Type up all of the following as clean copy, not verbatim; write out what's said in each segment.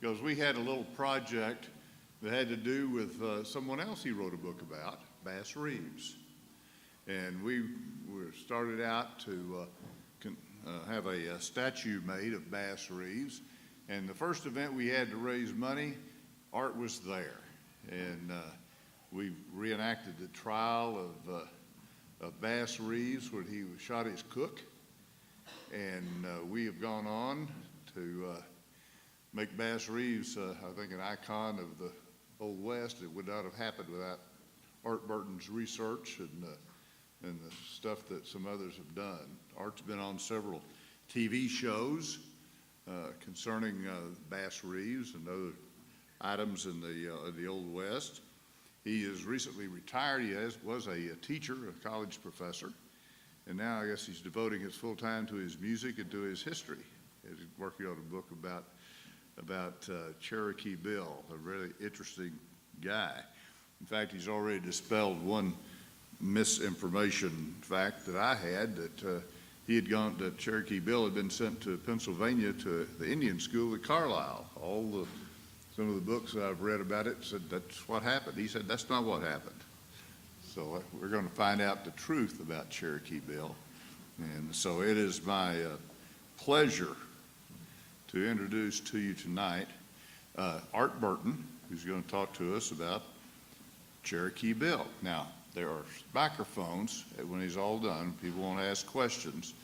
because we had a little project that had to do with someone else he wrote a book about, Bass Reeves. And we started out to have a statue made of Bass Reeves. And the first event we had to raise money, Art was there. And we reenacted the trial of Bass Reeves when he shot his cook. And we have gone on to make Bass Reeves, I think, an icon of the Old West. It would not have happened without Art Burton's research and the stuff that some others have done. Art's been on several TV shows concerning Bass Reeves and other items in the Old West. He is recently retired. He was a teacher, a college professor, and now I guess he's devoting his full time to his music and to his history. He's working on a book about Cherokee Bill, a really interesting guy. In fact, he's already dispelled one misinformation fact that I had, that he had gone, that Cherokee Bill had been sent to Pennsylvania to the Indian school at Carlisle. Some of the books that I've read about it said that's what happened. He said that's not what happened. So we're going to find out the truth about Cherokee Bill. And so it is my pleasure to introduce to you tonight Art Burton, who's going to talk to us about Cherokee Bill. Now, there are microphones when he's all done. People want to ask questions.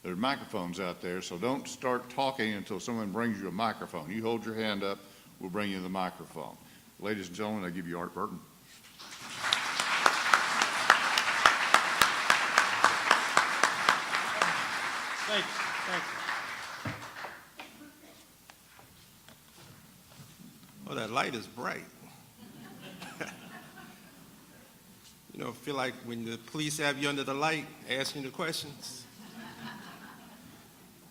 There are microphones out there, so don't start talking until someone brings you a microphone. You hold your hand up, we'll bring you the microphone. Ladies and gentlemen, I give you Art Burton. Thank you. Oh, that light is bright. You know, feel like when the police have you under the light, asking the questions.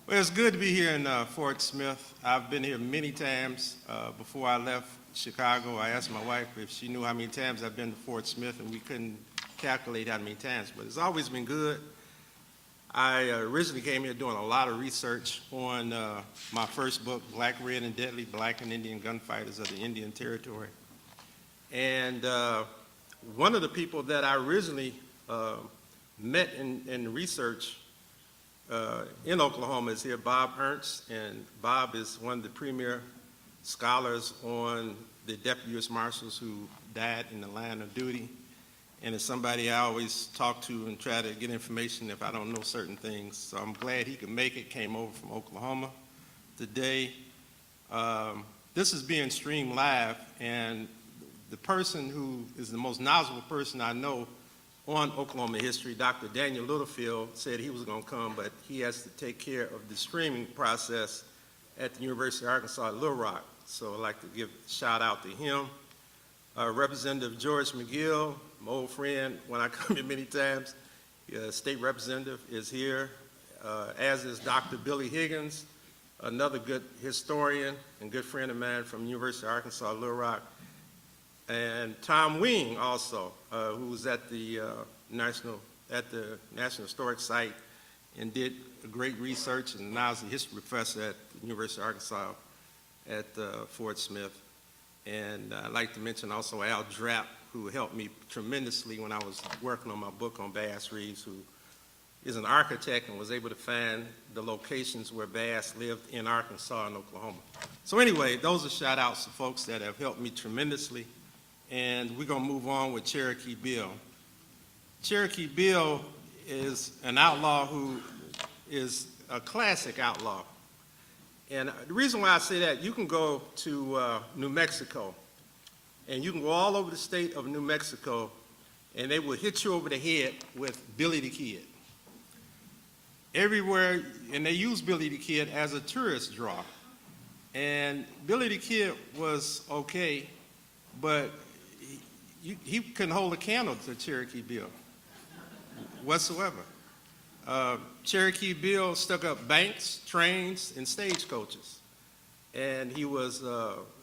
Well, it's good to be here in Fort Smith. I've been here many times. Before I left Chicago, I asked my wife if she knew how many times I've been to Fort Smith, and we couldn't calculate how many times, but it's always been good. I originally came here doing a lot of research on my first book, Black, Red, and Deadly, Black and Indian Gunfighters of the Indian Territory. And one of the people that I originally met in research in Oklahoma is here, Bob Ernst, and Bob is one of the premier scholars on the Deputy U.S. Marshals who died in the line of duty, and it's somebody I always talk to and try to get information if I don't know certain things. So I'm glad he could make it, came over from Oklahoma today. This is being streamed live, and the person who is the most knowledgeable person I know on Oklahoma history, Dr. Daniel Littlefield, said he was going to come, but he has to take care of the streaming process at the University of Arkansas at Little Rock. So I'd like to give a shout out to him. Representative George McGill, my old friend, when I come here many times, state representative is here, as is Dr. Billy Higgins, another good historian and good friend of mine from the University of Arkansas at Little Rock. And Tom Wing also, who was at the National Historic Site and did great research, and now is a history professor at the University of Arkansas at Fort Smith. And I'd like to mention also Al Drapp, who helped me tremendously when I was working on my book on Bass Reeves, who is an architect and was able to find the locations where Bass lived in Arkansas and Oklahoma. So anyway, those are shout outs to folks that have helped me tremendously. And we're going to move on with Cherokee Bill. Cherokee Bill is an outlaw who is a classic outlaw. And the reason why I say that, you can go to New Mexico, and you can go all over the state of New Mexico, and they will hit you over the head with Billy the Kid. Everywhere, and they use Billy the Kid as a tourist draw. And Billy the Kid was okay, but he couldn't hold a candle to Cherokee Bill whatsoever. Cherokee Bill stuck up banks, trains, and stagecoaches. And he was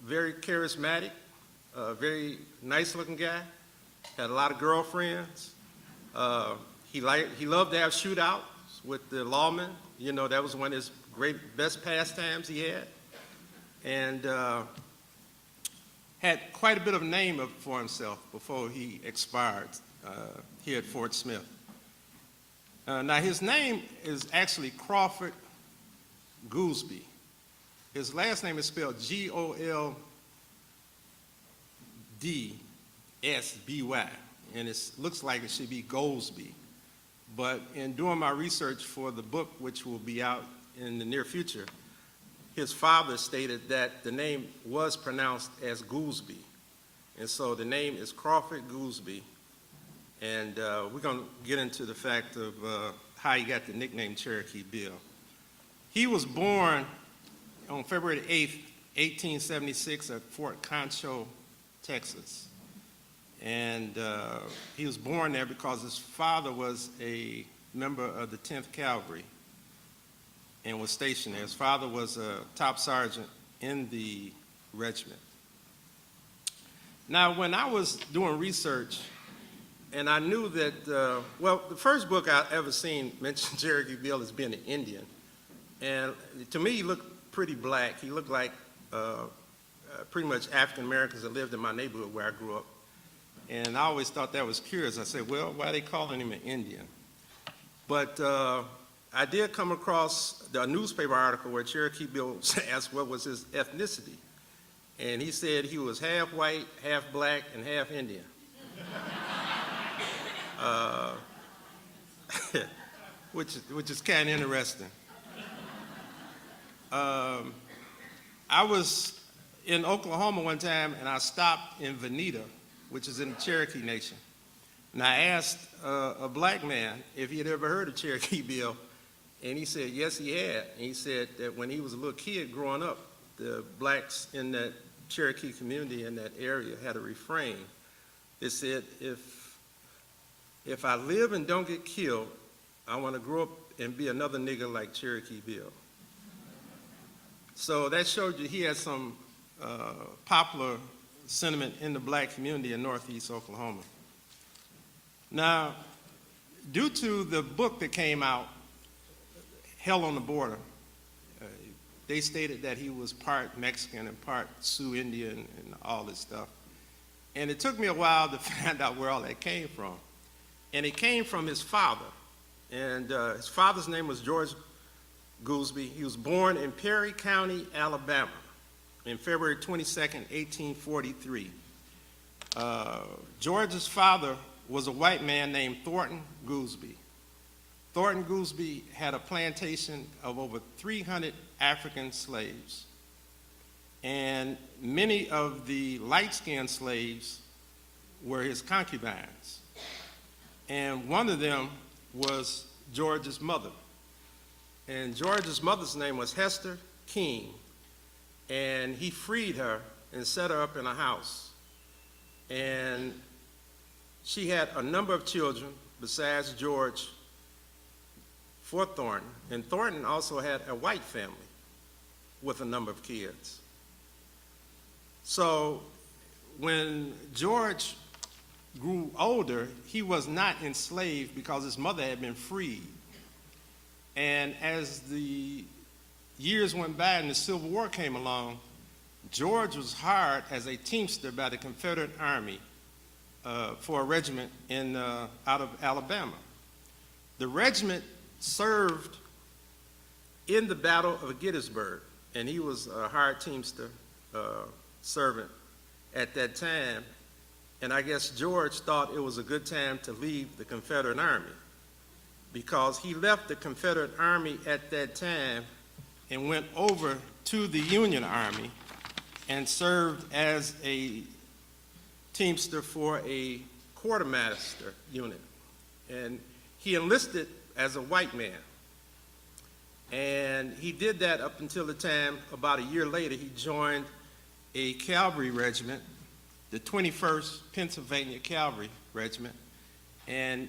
very charismatic, very nice-looking guy, had a lot of girlfriends. He loved to have shootouts with the lawmen. You know, that was one of his best pastimes he had. And had quite a bit of name for himself before he expired here at Fort Smith. Now, his name is actually Crawford Goldsby. His last name is spelled Goldsby, and it looks like it should be Goldsby. But in doing my research for the book, which will be out in the near future, his father stated that the name was pronounced as Goldsby. And so the name is Crawford Goldsby. And we're going to get into the fact of how he got the nickname Cherokee Bill. He was born on February 8th, 1876 at Fort Concho, Texas. And he was born there because his father was a member of the 10th Cavalry and was stationed there. His father was a top sergeant in the regiment. Now, when I was doing research, and I knew that, well, the first book I ever seen mentioned Cherokee Bill as being an Indian. And to me, he looked pretty black. He looked like pretty much African Americans that lived in my neighborhood where I grew up. And I always thought that was curious. I said, well, why are they calling him an Indian? But I did come across a newspaper article where Cherokee Bill asked what was his ethnicity. And he said he was half white, half black, and half Indian. Which is kind of interesting. I was in Oklahoma one time, and I stopped in Veneta, which is in the Cherokee Nation. And I asked a black man if he had ever heard of Cherokee Bill, and he said yes, he had. And he said that when he was a little kid growing up, the blacks in that Cherokee community in that area had a refrain that said, if I live and don't get killed, I want to grow up and be another nigger like Cherokee Bill. So that showed you he had some popular sentiment in the black community in Northeast Oklahoma. Now, due to the book that came out, Hell on the Border, they stated that he was part Mexican and part Sioux Indian and all this stuff. And it took me a while to find out where all that came from. And it came from his father. And his father's name was George Goldsby. He was born in Perry County, Alabama, on February 22nd, 1843. George's father was a white man named Thornton Goldsby. Thornton Goldsby had a plantation of over 300 African slaves, and many of the light-skinned slaves were his concubines. And one of them was George's mother. And George's mother's name was Hester King, and he freed her and set her up in a house. And she had a number of children besides George for Thornton. And Thornton also had a white family with a number of kids. So when George grew older, he was not enslaved because his mother had been freed. And as the years went by and the Civil War came along, George was hired as a teamster by the Confederate Army for a regiment out of Alabama. The regiment served in the Battle of Gettysburg, and he was a hired teamster servant at that time. And I guess George thought it was a good time to leave the Confederate Army, because he left the Confederate Army at that time and went over to the Union Army and served as a teamster for a quartermaster unit. And he enlisted as a white man. And he did that up until the time, about a year later, he joined a cavalry regiment, the 21st Pennsylvania Cavalry Regiment, and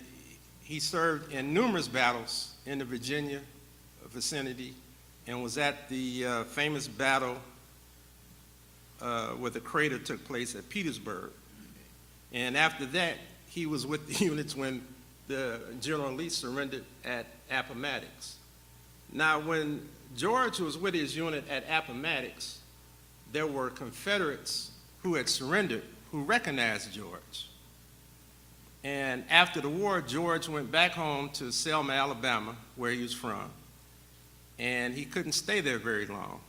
he served in numerous battles in the Virginia vicinity and was at the famous battle where the crater took place at Petersburg. And after that, he was with the units when the General Lee surrendered at Appomattox. Now, when George was with his unit at Appomattox, there were Confederates who had surrendered who recognized George. And after the war, George went back home to Selma, Alabama, where he was from, and he couldn't stay there very long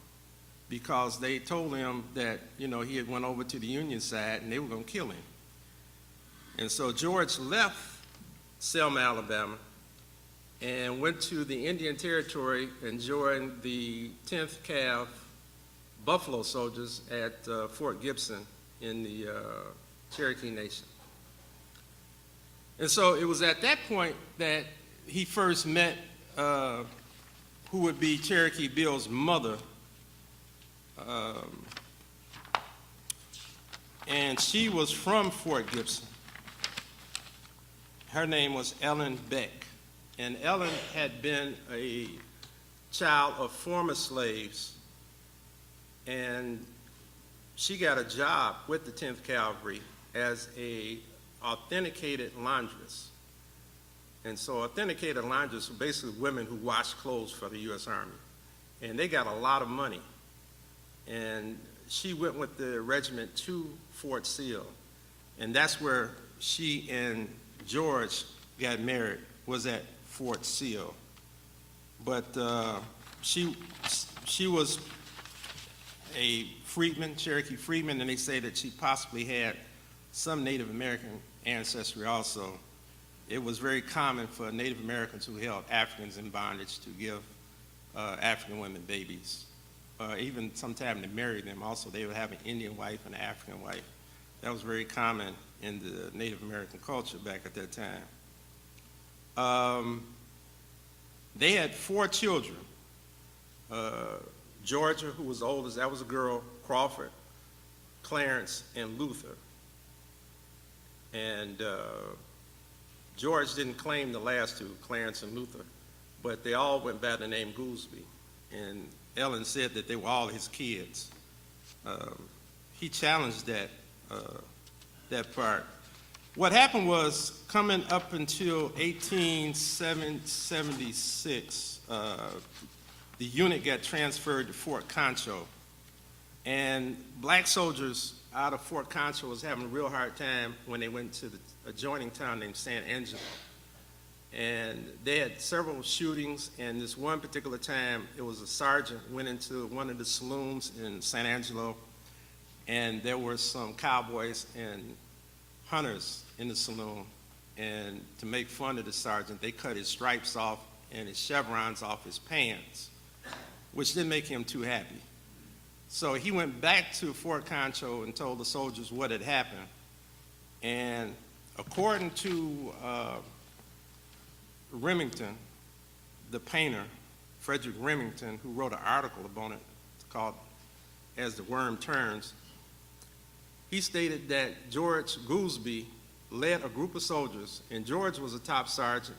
because they told him that, you know, he had went over to the Union side and they were going to kill him. And so George left Selma, Alabama, and went to the Indian Territory and joined the 10th Cav Buffalo Soldiers at Fort Gibson in the Cherokee Nation. And so it was at that point that he first met who would be Cherokee Bill's mother, and she was from Fort Gibson. Her name was Ellen Beck, and Ellen had been a child of former slaves, and she got a job with the 10th Cavalry as a authenticated laundress. And so authenticated laundress were basically women who washed clothes for the U.S. Army, and they got a lot of money. And she went with the regiment to Fort Sill, and that's where she and George got married, was at Fort Sill. But she was a freedman, Cherokee freedman, and they say that she possibly had some Native American ancestry also. It was very common for Native Americans who held Africans in bondage to give African women babies. Even sometime to marry them also, they would have an Indian wife and an African wife. That was very common in the Native American culture back at that time. They had 4 children. Georgia, who was the oldest, that was a girl, Crawford, Clarence, and Luther. And George didn't claim the last 2, Clarence and Luther, but they all went by the name Goldsby. And Ellen said that they were all his kids. He challenged that part. What happened was, coming up until 1876, the unit got transferred to Fort Concho, and black soldiers out of Fort Concho was having a real hard time when they went to the adjoining town named San Angelo. And they had several shootings, and this one particular time, it was a sergeant went into one of the saloons in San Angelo, and there were some cowboys and hunters in the saloon, and to make fun of the sergeant, they cut his stripes off and his chevrons off his pants, which didn't make him too happy. So he went back to Fort Concho and told the soldiers what had happened. And according to Remington, the painter, Frederick Remington, who wrote an article about it called As the Worm Turns, he stated that George Goldsby led a group of soldiers, and George was a top sergeant,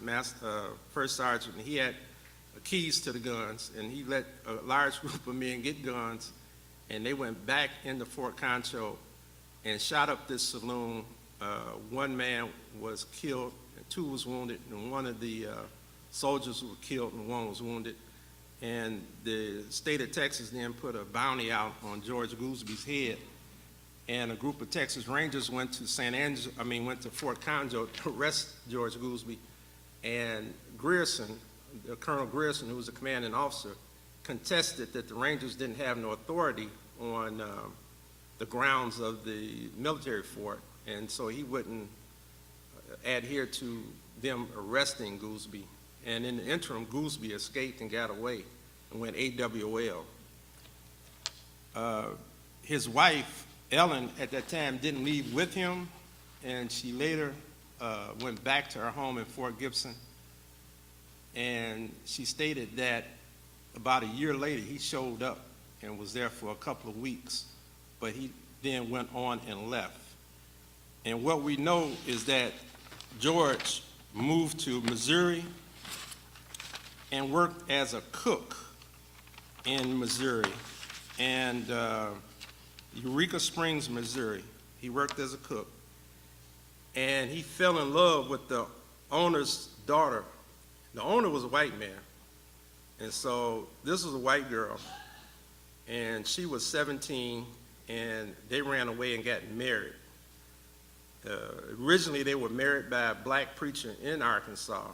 first sergeant, and he had keys to the guns, and he let a large group of men get guns, and they went back into Fort Concho and shot up this saloon. One man was killed, and 2 was wounded, and one of the soldiers were killed and 1 was wounded. And the state of Texas then put a bounty out on George Goldsby's head, and a group of Texas Rangers went to Fort Concho to arrest George Goldsby, and Grierson, Colonel Grierson, who was the commanding officer, contested that the Rangers didn't have no authority on the grounds of the military fort, and so he wouldn't adhere to them arresting Goldsby. And in the interim, Goldsby escaped and got away and went AWOL. His wife, Ellen, at that time didn't leave with him, and she later went back to her home in Fort Gibson, and she stated that about a year later he showed up and was there for a couple of weeks, but he then went on and left. And what we know is that George moved to Missouri and worked as a cook in Missouri, and Eureka Springs, Missouri. He worked as a cook, and he fell in love with the owner's daughter. The owner was a white man, and so this was a white girl, and she was 17, and they ran away and got married. Originally, they were married by a black preacher in Arkansas,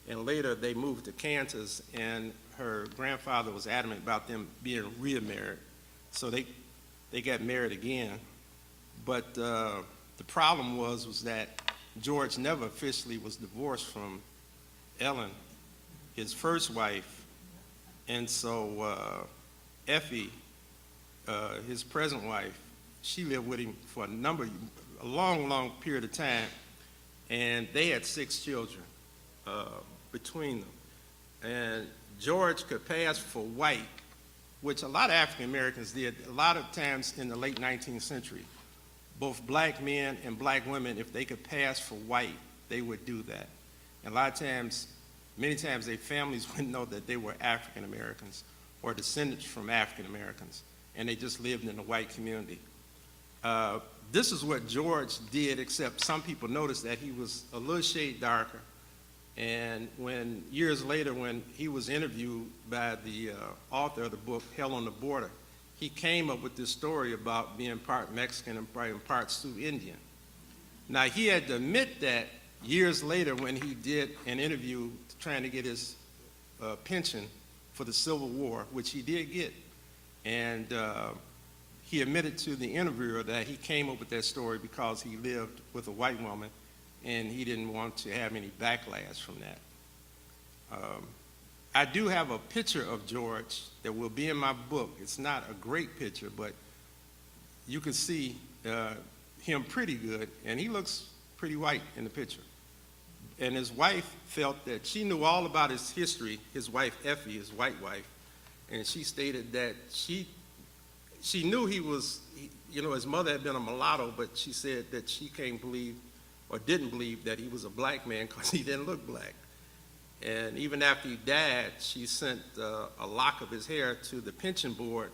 and later they moved to Kansas, and her grandfather was adamant about them being remarried, so they got married again. But the problem was that George never officially was divorced from Ellen, his first wife, and so Effie, his present wife, she lived with him for a long period of time, and they had 6 children between them. And George could pass for white, which a lot of African Americans did. A lot of times in the late 19th century, both black men and black women, if they could pass for white, they would do that. And a lot of times, many times their families wouldn't know that they were African Americans or descendants from African Americans, and they just lived in the white community. This is what George did, except some people noticed that he was a little shade darker. And when years later, when he was interviewed by the author of the book, Hell on the Border, he came up with this story about being part Mexican and part Sioux Indian. Now, he had to admit that years later when he did an interview trying to get his pension for the Civil War, which he did get. And he admitted to the interviewer that he came up with that story because he lived with a white woman and he didn't want to have any backlash from that. I do have a picture of George that will be in my book. It's not a great picture, but you can see him pretty good, and he looks pretty white in the picture. And his wife felt that she knew all about his history, his wife Effie, his white wife, and she stated that she knew he was, his mother had been a mulatto, but she said that she can't believe or didn't believe that he was a black man because he didn't look black. And even after he died, she sent a lock of his hair to the pension board,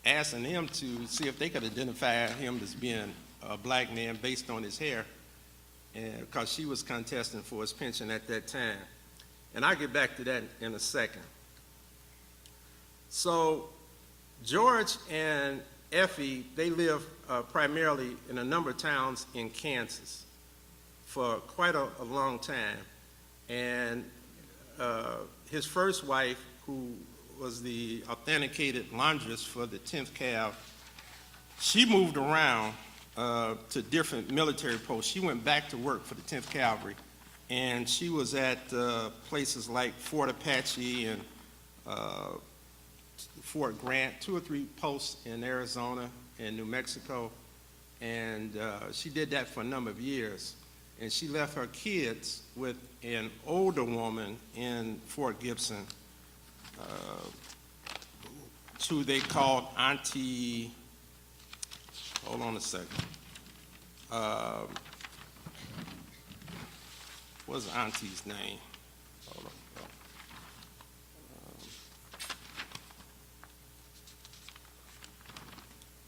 asking him to see if they could identify him as being a black man based on his hair, and because she was contesting for his pension at that time. And I'll get back to that in a second. So George and Effie, they lived primarily in a number of towns in Kansas for quite a long time. And his first wife, who was the authenticated laundress for the 10th Cav, she moved around to different military posts. She went back to work for the 10th Cavalry, and she was at places like Fort Apache and Fort Grant, 2 or 3 posts in Arizona and New Mexico, and she did that for a number of years. And she left her kids with an older woman in Fort Gibson, who they called Auntie, hold on a second. What's Auntie's name? Hold on.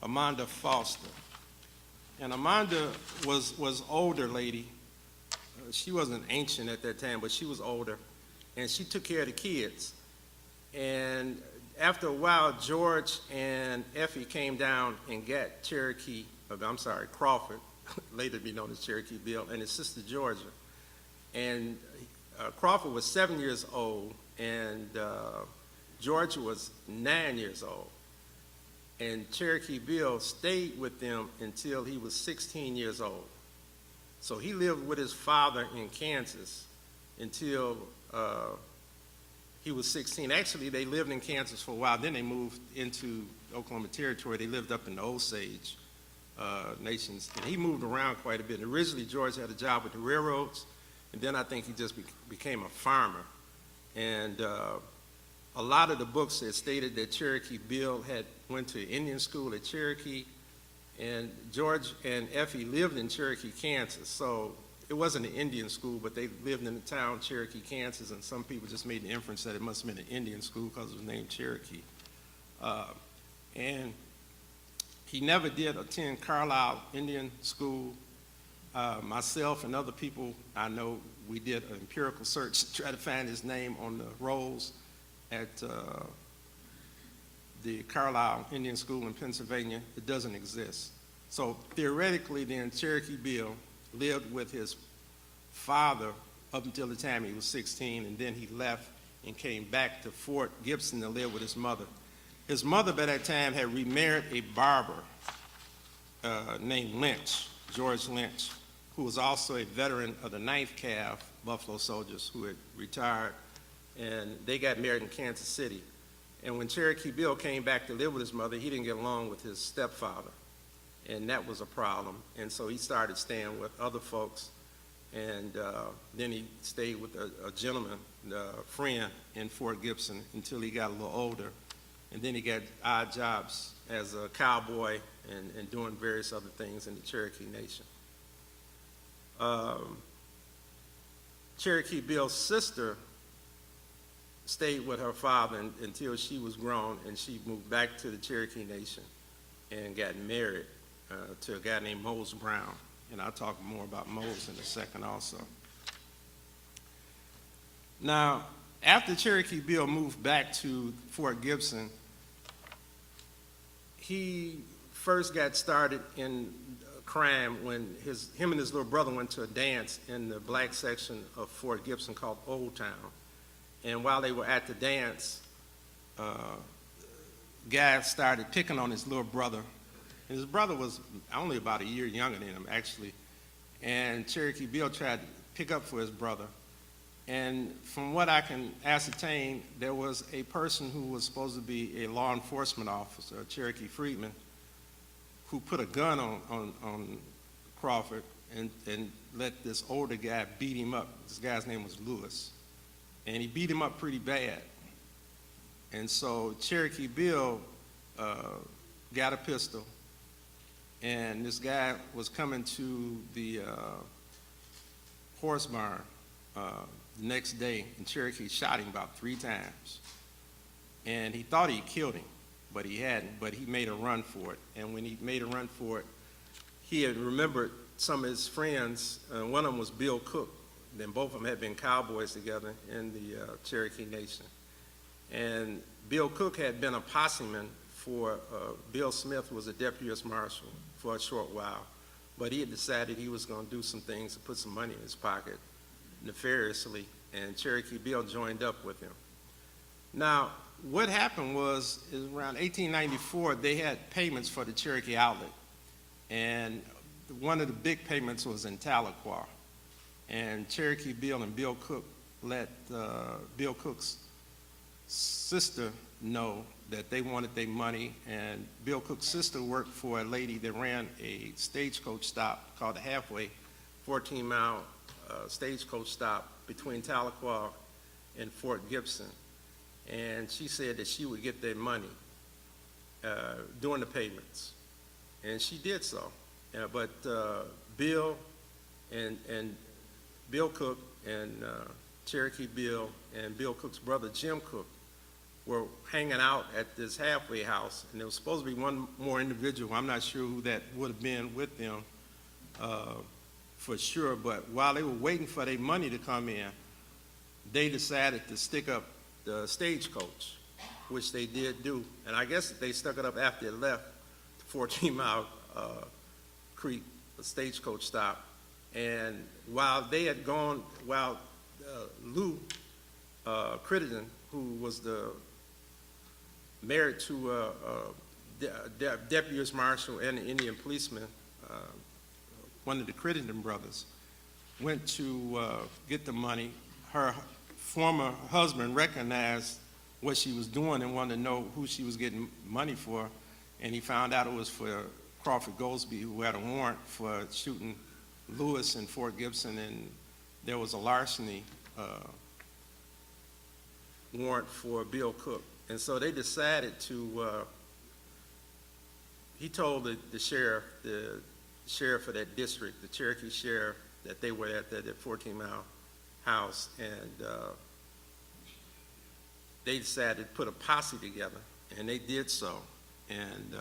Amanda Foster. And Amanda was older lady. She wasn't ancient at that time, but she was older, and she took care of the kids. And after a while, George and Effie came down and got Crawford, later to be known as Cherokee Bill, and his sister Georgia. And Crawford was 7 years old, and Georgia was 9 years old. And Cherokee Bill stayed with them until he was 16 years old. So he lived with his father in Kansas until he was 16. Actually, they lived in Kansas for a while. Then they moved into Oklahoma Territory. They lived up in the Osage Nations. And he moved around quite a bit. And originally, George had a job with the railroads, and then I think he just became a farmer. And a lot of the books had stated that Cherokee Bill had went to Indian school at Cherokee, and George and Effie lived in Cherokee, Kansas. So it wasn't an Indian school, but they lived in the town Cherokee, Kansas, and some people just made the inference that it must have been an Indian school because it was named Cherokee. And he never did attend Carlisle Indian School. Myself and other people I know, we did an empirical search to try to find his name on the rolls at the Carlisle Indian School in Pennsylvania, it doesn't exist. So theoretically, then Cherokee Bill lived with his father up until the time he was 16, and then he left and came back to Fort Gibson to live with his mother. His mother by that time had remarried a barber named Lynch, George Lynch, who was also a veteran of the 9th Cav Buffalo Soldiers who had retired, and they got married in Kansas City. And when Cherokee Bill came back to live with his mother, he didn't get along with his stepfather, and that was a problem. And so he started staying with other folks, and then he stayed with a gentleman, a friend in Fort Gibson until he got a little older. And then he got odd jobs as a cowboy and doing various other things in the Cherokee Nation. Cherokee Bill's sister stayed with her father until she was grown, and she moved back to the Cherokee Nation and got married to a guy named Mose Brown. And I'll talk more about Mose in a second also. Now, after Cherokee Bill moved back to Fort Gibson, he first got started in crime when him and his little brother went to a dance in the black section of Fort Gibson called Old Town. And while they were at the dance, guys started picking on his little brother. And his brother was only about a year younger than him, actually. And Cherokee Bill tried to pick up for his brother. And from what I can ascertain, there was a person who was supposed to be a law enforcement officer, a Cherokee freedman, who put a gun on Crawford and let this older guy beat him up. This guy's name was Lewis. And he beat him up pretty bad. And so Cherokee Bill got a pistol, and this guy was coming to the horse barn the next day, and Cherokee shot him about 3 times. And he thought he killed him, but he hadn't, but he made a run for it. And when he made a run for it, he had remembered some of his friends. One of them was Bill Cook. Then both of them had been cowboys together in the Cherokee Nation. And Bill Cook had been a posseman for Bill Smith, who was a deputy U.S. Marshal, for a short while. But he had decided he was going to do some things to put some money in his pocket nefariously, and Cherokee Bill joined up with him. Now, what happened is around 1894, they had payments for the Cherokee Outlet. And one of the big payments was in Tahlequah. And Cherokee Bill and Bill Cook let Bill Cook's sister know that they wanted their money, and Bill Cook's sister worked for a lady that ran a stagecoach stop called the Halfway, 14-mile stagecoach stop between Tahlequah and Fort Gibson. And she said that she would get their money during the payments, and she did so. But Bill and Bill Cook and Cherokee Bill and Bill Cook's brother Jim Cook were hanging out at this halfway house, and there was supposed to be one more individual. I'm not sure who that would have been with them for sure, but while they were waiting for their money to come in, they decided to stick up the stagecoach, which they did do. And I guess they stuck it up after it left the 14-mile Creek stagecoach stop. And while they had gone, Lou Crittenden, who was married to Deputy U.S. Marshal and an Indian policeman, one of the Crittenden brothers, went to get the money. Her former husband recognized what she was doing and wanted to know who she was getting money for, and he found out it was for Crawford Goldsby, who had a warrant for shooting Lewis in Fort Gibson, and there was a larceny warrant for Bill Cook. And so they decided to, he told the sheriff of that district, the Cherokee sheriff, that they were at that 14-mile house, and they decided to put a posse together, and they did so. And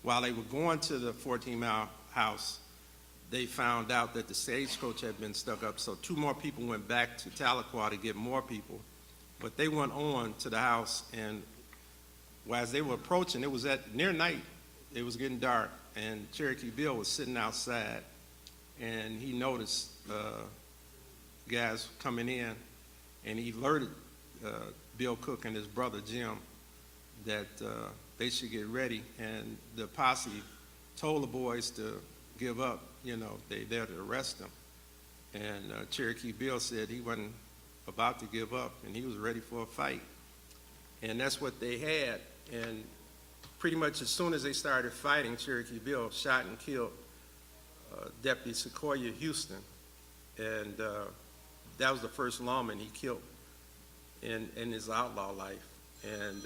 while they were going to the 14-mile house, they found out that the stagecoach had been stuck up, so 2 more people went back to Tahlequah to get more people. But they went on to the house, and Well, as they were approaching, it was at near night. It was getting dark, and Cherokee Bill was sitting outside, and he noticed guys coming in, and he alerted Bill Cook and his brother Jim that they should get ready, and the posse told the boys to give up. You know, they there to arrest them. And Cherokee Bill said he wasn't about to give up, and he was ready for a fight. And that's what they had. And pretty much as soon as they started fighting, Cherokee Bill shot and killed Deputy Sequoia Houston. And that was the first lawman he killed in his outlaw life. And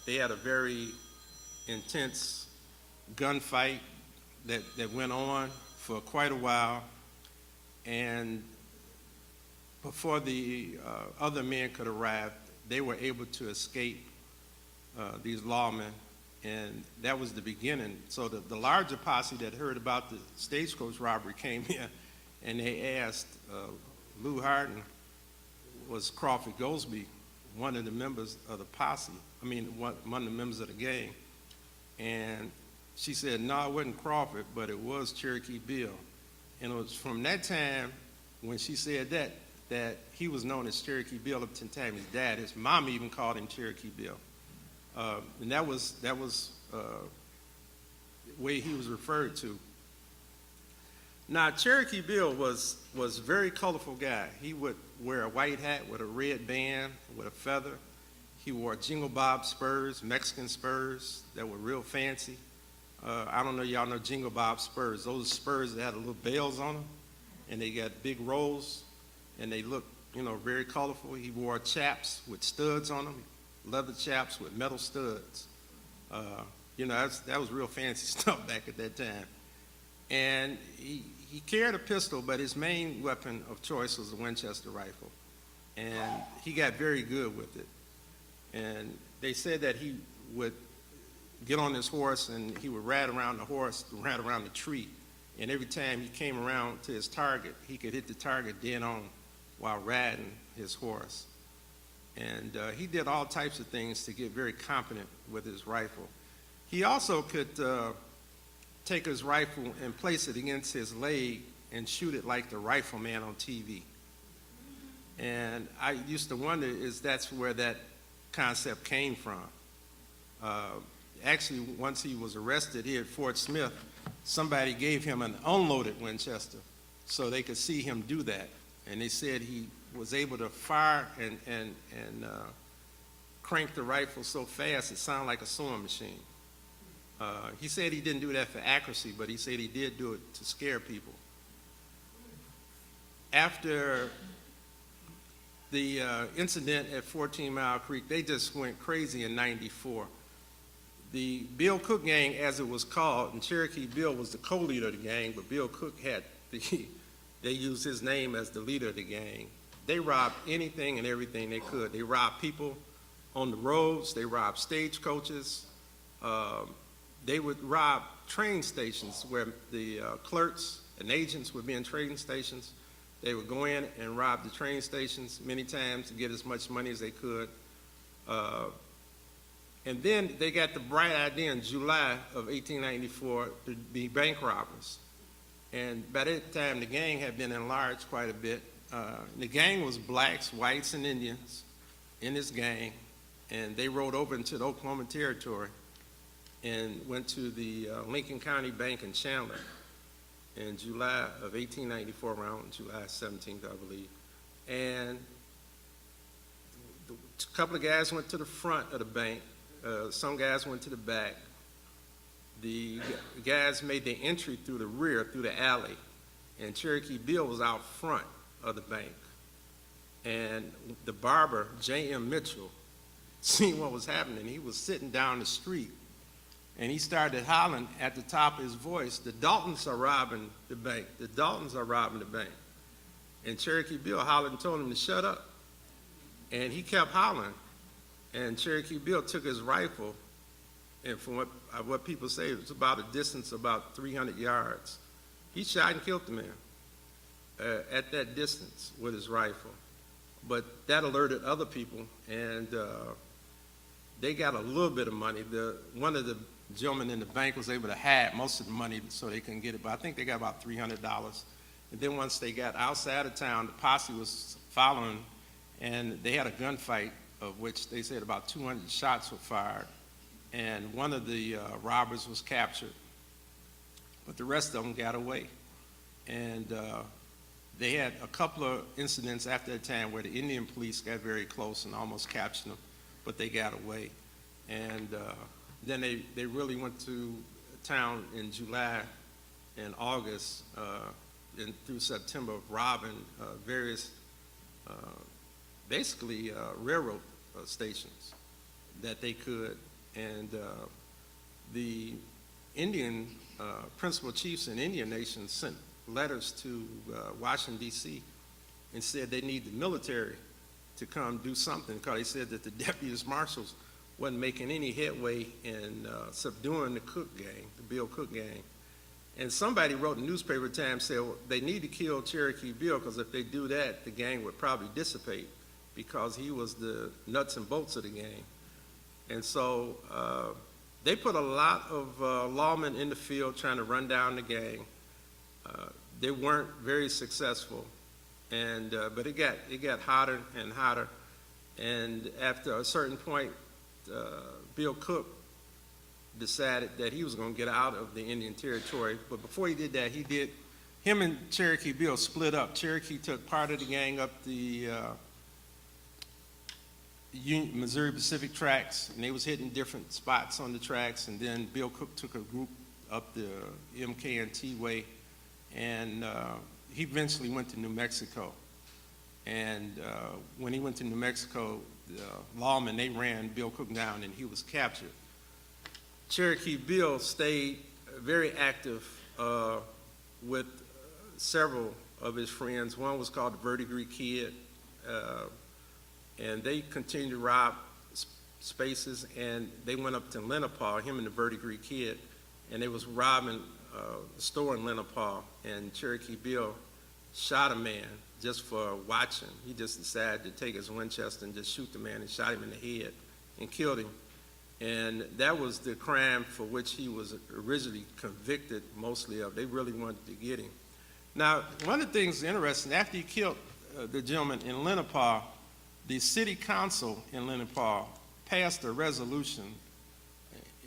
they had a very intense gunfight that went on for quite a while. And before the other men could arrive, they were able to escape these lawmen, and that was the beginning. So the larger posse that heard about the stagecoach robbery came in, and they asked Lou Harden, was Crawford Goldsby, one of the members of the posse, one of the members of the gang. And she said, no, it wasn't Crawford, but it was Cherokee Bill. And it was from that time, when she said that he was known as Cherokee Bill up to the time his dad. His mom even called him Cherokee Bill. And that was the way he was referred to. Now, Cherokee Bill was a very colorful guy. He would wear a white hat with a red band with a feather. He wore jingle bob spurs, Mexican spurs that were real fancy. I don't know, y'all know jingle bob spurs. Those spurs that had little bells on them, and they got big rolls, and they look, very colorful. He wore chaps with studs on them, leather chaps with metal studs. That was real fancy stuff back at that time. And he carried a pistol, but his main weapon of choice was a Winchester rifle. And he got very good with it. And they said that he would get on his horse and he would ride around the horse, ride around the tree. And every time he came around to his target, he could hit the target dead on while riding his horse. And he did all types of things to get very competent with his rifle. He also could take his rifle and place it against his leg and shoot it like the rifleman on TV. And I used to wonder, that's where that concept came from. Actually, once he was arrested here at Fort Smith, somebody gave him an unloaded Winchester so they could see him do that. And they said he was able to fire and crank the rifle so fast it sounded like a sewing machine. He said he didn't do that for accuracy, but he said he did do it to scare people. After the incident at 14 Mile Creek, they just went crazy in '94. The Bill Cook gang, as it was called, and Cherokee Bill was the co-leader of the gang, but Bill Cook they used his name as the leader of the gang. They robbed anything and everything they could. They robbed people on the roads. They robbed stagecoaches. They would rob train stations where the clerks and agents would be in train stations. They would go in and rob the train stations many times to get as much money as they could. And then they got the bright idea in July of 1894 to be bank robbers. And by that time, the gang had been enlarged quite a bit. The gang was blacks, whites, and Indians in this gang, and they rode over into the Oklahoma Territory and went to the Lincoln County Bank in Chandler in July of 1894, around July 17th, I believe. And a couple of guys went to the front of the bank. Some guys went to the back. The guys made their entry through the rear, through the alley, and Cherokee Bill was out front of the bank. And the barber, J.M. Mitchell, seen what was happening. He was sitting down the street, and he started hollering at the top of his voice, "The Daltons are robbing the bank. The Daltons are robbing the bank." And Cherokee Bill hollered and told him to shut up. And he kept hollering. And Cherokee Bill took his rifle, and from what people say, it was about a distance of about 300 yards. He shot and killed the man at that distance with his rifle. But that alerted other people, and they got a little bit of money. One of the gentlemen in the bank was able to hide most of the money so they couldn't get it, but I think they got about $300. And then once they got outside of town, the posse was following, and they had a gunfight of which they said about 200 shots were fired, and one of the robbers was captured, but the rest of them got away. And they had a couple of incidents after that time where the Indian police got very close and almost captured them, but they got away. And then they really went to town in July and August and through September, robbing various, basically railroad stations that they could. And the Indian principal chiefs in Indian nations sent letters to Washington, D.C. and said they need the military to come do something, because they said that the deputies marshals wasn't making any headway in subduing the Cook gang, the Bill Cook gang. And somebody wrote in the newspaper at the time, said, well, they need to kill Cherokee Bill, because if they do that, the gang would probably dissipate, because he was the nuts and bolts of the gang. And so they put a lot of lawmen in the field trying to run down the gang. They weren't very successful, and but it got hotter and hotter. And after a certain point, Bill Cook decided that he was going to get out of the Indian Territory. But before he did that, him and Cherokee Bill split up. Cherokee took part of the gang up the Missouri Pacific tracks, and they was hitting different spots on the tracks. And then Bill Cook took a group up the MK&T way, and he eventually went to New Mexico. And when he went to New Mexico, the lawmen, they ran Bill Cook down, and he was captured. Cherokee Bill stayed very active with several of his friends. One was called the Verdigris Kid, and they continued to rob spaces, and they went up to Lenapaw, him and the Verdigris Kid, and they was robbing a store in Lenapaw, and Cherokee Bill shot a man just for watching. He just decided to take his Winchester and just shoot the man, and shot him in the head and killed him. And that was the crime for which he was originally convicted mostly of. They really wanted to get him. Now, one of the things interesting, after he killed the gentleman in Lenapaw, the city council in Lenapaw passed a resolution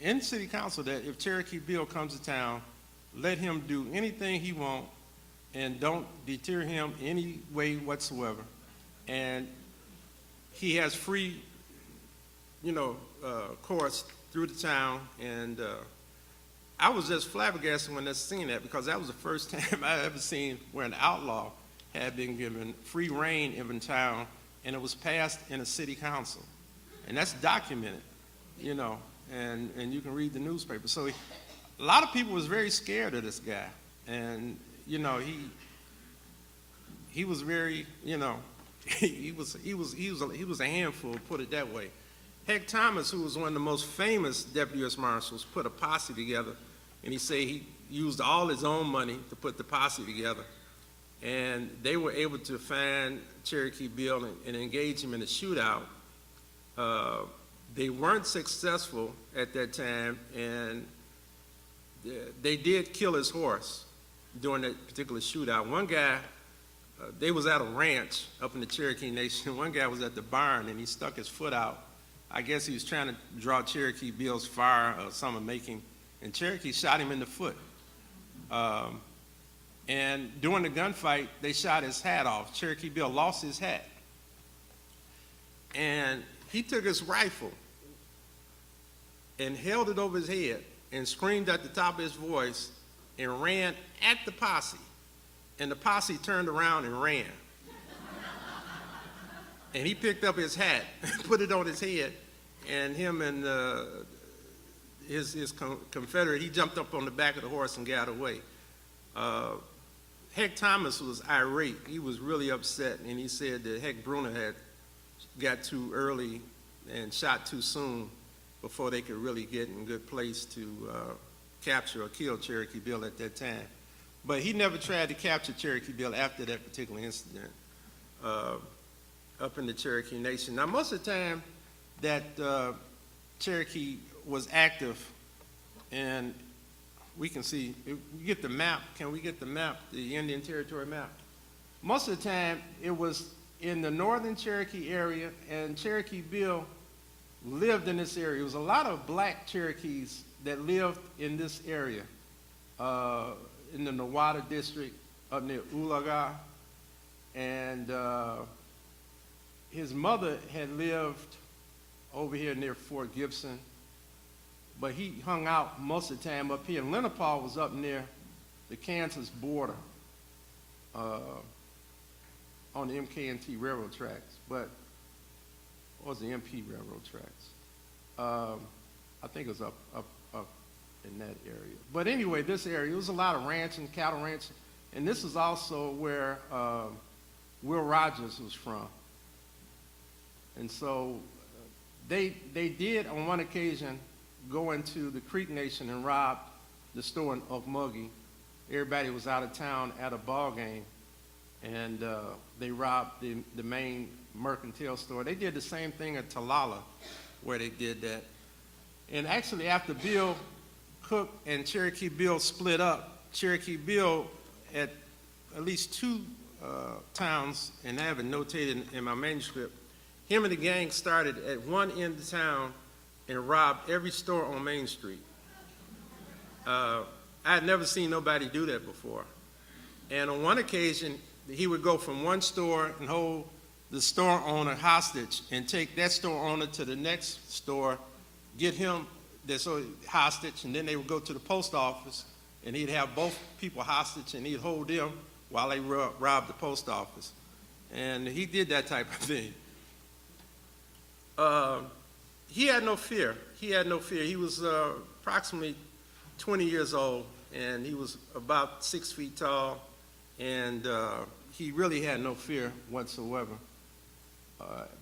in city council that if Cherokee Bill comes to town, let him do anything he want and don't deter him any way whatsoever. And he has free, course through the town. And I was just flabbergasted when I seen that, because that was the first time I ever seen where an outlaw had been given free reign in town, and it was passed in a city council. And that's documented, and you can read the newspaper. So a lot of people was very scared of this guy. And, he was very, he was a handful, put it that way. Heck Thomas, who was one of the most famous deputy U.S. Marshals, put a posse together, and he said he used all his own money to put the posse together. And they were able to find Cherokee Bill and engage him in a shootout. They weren't successful at that time, and they did kill his horse during that particular shootout. One guy, they was at a ranch up in the Cherokee Nation. One guy was at the barn, and he stuck his foot out. I guess he was trying to draw Cherokee Bill's fire or something, make him, and Cherokee shot him in the foot. And during the gunfight, they shot his hat off. Cherokee Bill lost his hat. And he took his rifle and held it over his head and screamed at the top of his voice and ran at the posse. And the posse turned around and ran. And he picked up his hat, put it on his head, and him and his confederate, he jumped up on the back of the horse and got away. Heck Thomas was irate. He was really upset, and he said that Heck Bruner had got too early and shot too soon before they could really get in good place to capture or kill Cherokee Bill at that time. But he never tried to capture Cherokee Bill after that particular incident up in the Cherokee Nation. Now, most of the time that Cherokee was active, and we can see, if we get the map, can we get the map, the Indian Territory map? Most of the time, it was in the northern Cherokee area, and Cherokee Bill lived in this area. There was a lot of black Cherokees that lived in this area, in the Nowata district up near Ulaga, and his mother had lived over here near Fort Gibson, but he hung out most of the time up here. And Lenapaw was up near the Kansas border on the MK&T railroad tracks, but what was the MP railroad tracks? I think it was up in that area. But anyway, this area, there was a lot of ranching, cattle ranching, and this is also where Will Rogers was from. And so they did, on one occasion, go into the Creek Nation and rob the store in Okmulgee. Everybody was out of town at a ball game, and they robbed the main mercantile store. They did the same thing at Talala, where they did that. And actually, after Bill Cook and Cherokee Bill split up, Cherokee Bill at least two towns, and I have it notated in my manuscript, him and the gang started at one end of town and robbed every store on Main Street. I had never seen nobody do that before. And on one occasion, he would go from one store and hold the store owner hostage and take that store owner to the next store, get him hostage, and then they would go to the post office, and he'd have both people hostage, and he'd hold them while they robbed the post office. And he did that type of thing. He had no fear. He had no fear. He was approximately 20 years old, and he was about 6 feet tall, and he really had no fear whatsoever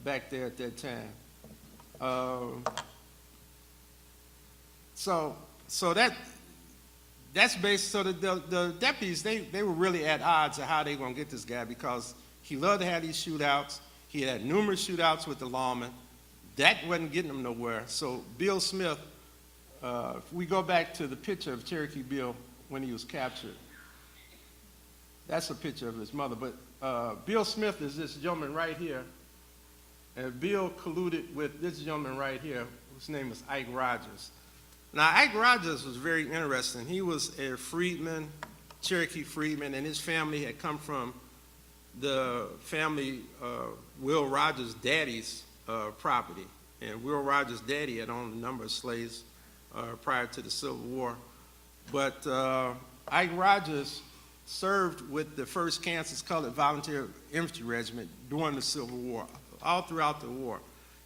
back there at that time. So that's based. So the deputies, they were really at odds of how they were going to get this guy, because he loved to have these shootouts. He had numerous shootouts with the lawmen. That wasn't getting him nowhere. So Bill Smith, if we go back to the picture of Cherokee Bill when he was captured, that's a picture of his mother. But Bill Smith is this gentleman right here. And Bill colluded with this gentleman right here, whose name is Ike Rogers. Now, Ike Rogers was very interesting. He was a freedman, Cherokee freedman, and his family had come from the family, Will Rogers' daddy's property. And Will Rogers' daddy had owned a number of slaves prior to the Civil War. But Ike Rogers served with the 1st Kansas Colored Volunteer Infantry Regiment during the Civil War, all throughout the war.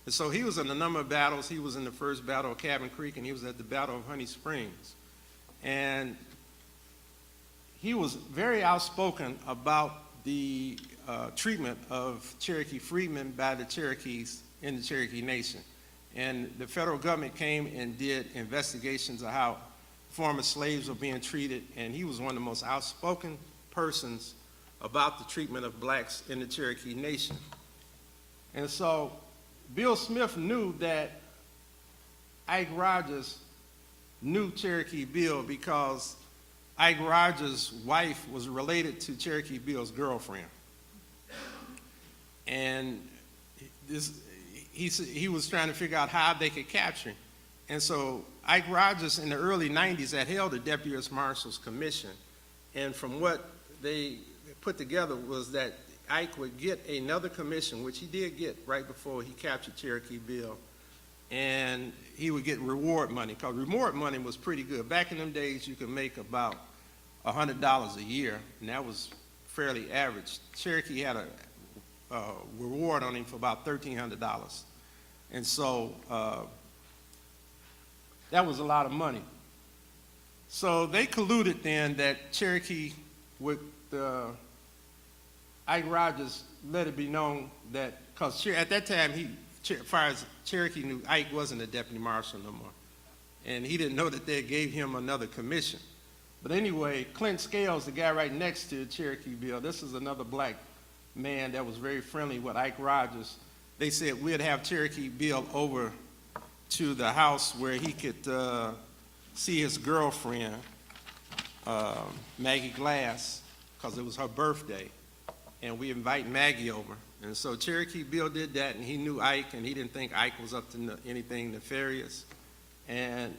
And so he was in a number of battles. He was in the first battle of Cabin Creek, and he was at the Battle of Honey Springs. And he was very outspoken about the treatment of Cherokee freedmen by the Cherokees in the Cherokee Nation. And the federal government came and did investigations of how former slaves were being treated, and he was one of the most outspoken persons about the treatment of blacks in the Cherokee Nation. And so Bill Smith knew that Ike Rogers knew Cherokee Bill, because Ike Rogers' wife was related to Cherokee Bill's girlfriend. And he was trying to figure out how they could capture him. And so Ike Rogers in the early 90s had held a Deputy U.S. Marshals Commission. And from what they put together was that Ike would get another commission, which he did get right before he captured Cherokee Bill, and he would get reward money, because reward money was pretty good. Back in them days, you could make about $100 a year, and that was fairly average. Cherokee had a reward on him for about $1,300. And so that was a lot of money. So they colluded then that Cherokee would, Ike Rogers let it be known that, because at that time, as far as Cherokee knew, Ike wasn't a deputy marshal no more. And he didn't know that they gave him another commission. But anyway, Clint Scales, the guy right next to Cherokee Bill, this is another black man that was very friendly with Ike Rogers. They said we'd have Cherokee Bill over to the house where he could see his girlfriend, Maggie Glass, because it was her birthday, and we invite Maggie over. And so Cherokee Bill did that, and he knew Ike, and he didn't think Ike was up to anything nefarious. And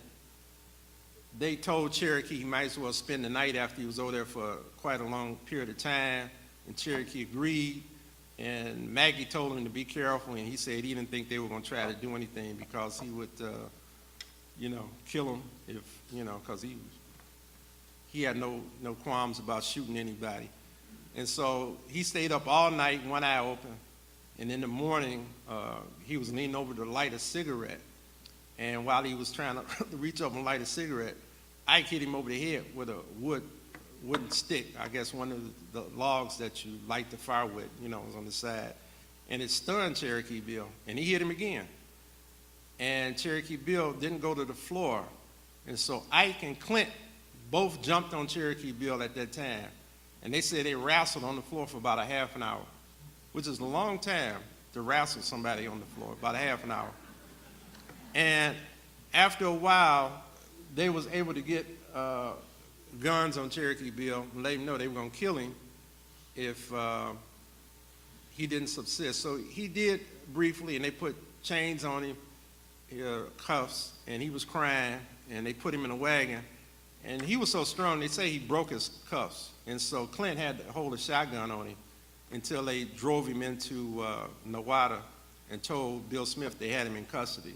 they told Cherokee he might as well spend the night after he was over there for quite a long period of time, and Cherokee agreed. And Maggie told him to be careful, and he said he didn't think they were going to try to do anything because he would, kill him if, because he had no qualms about shooting anybody. And so he stayed up all night, one eye open, and in the morning, he was leaning over to light a cigarette. And while he was trying to reach up and light a cigarette, Ike hit him over the head with a wooden stick, I guess one of the logs that you light the fire with, was on the side. And it stunned Cherokee Bill, and he hit him again. And Cherokee Bill didn't go to the floor. And so Ike and Clint both jumped on Cherokee Bill at that time. And they said they wrestled on the floor for about a half an hour, which is a long time to wrestle somebody on the floor, about a half an hour. And after a while, they was able to get guns on Cherokee Bill and let him know they were going to kill him if he didn't subsist. So he did briefly, and they put chains on him, cuffs, and he was crying, and they put him in a wagon. And he was so strong, they say he broke his cuffs. And so Clint had to hold a shotgun on him until they drove him into Nowata and told Bill Smith they had him in custody.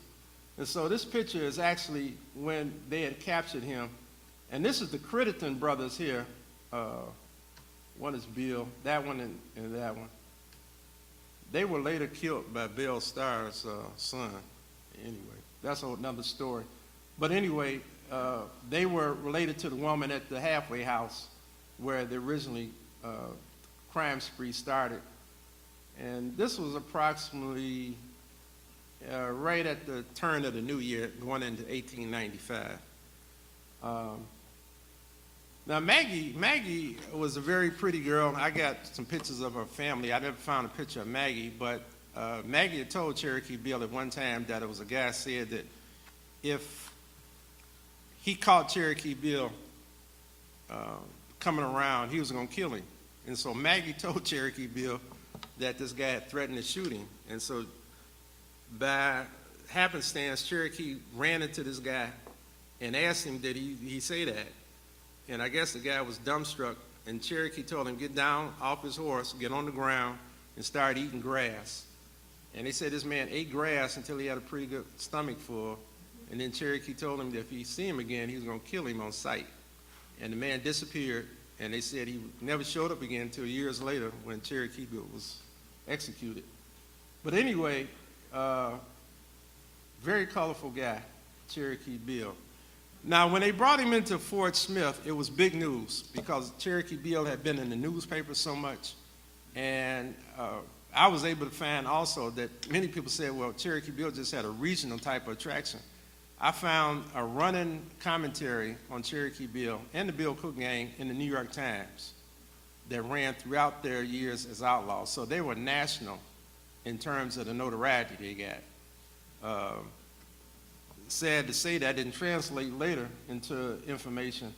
And so this picture is actually when they had captured him. And this is the Critterton brothers here. One is Bill, that one and that one. They were later killed by Bill Starr's son. Anyway, that's another story. But anyway, they were related to the woman at the halfway house where the originally crime spree started. And this was approximately right at the turn of the new year, going into 1895. Now Maggie was a very pretty girl. I got some pictures of her family. I never found a picture of Maggie, but Maggie had told Cherokee Bill at one time that it was a guy said that if he caught Cherokee Bill coming around, he was going to kill him. And so Maggie told Cherokee Bill that this guy had threatened to shoot him. And so by happenstance, Cherokee ran into this guy and asked him, did he say that? And I guess the guy was dumbstruck, and Cherokee told him, get down off his horse, get on the ground, and start eating grass. And they said this man ate grass until he had a pretty good stomach full. And then Cherokee told him that if he see him again, he was going to kill him on sight. And the man disappeared, and they said he never showed up again until years later when Cherokee Bill was executed. But anyway, very colorful guy, Cherokee Bill. Now, when they brought him into Fort Smith, it was big news because Cherokee Bill had been in the newspaper so much. And I was able to find also that many people said, well, Cherokee Bill just had a regional type of attraction. I found a running commentary on Cherokee Bill and the Bill Cook Gang in the New York Times that ran throughout their years as outlaws. So they were national in terms of the notoriety they got. Sad to say that didn't translate later into information,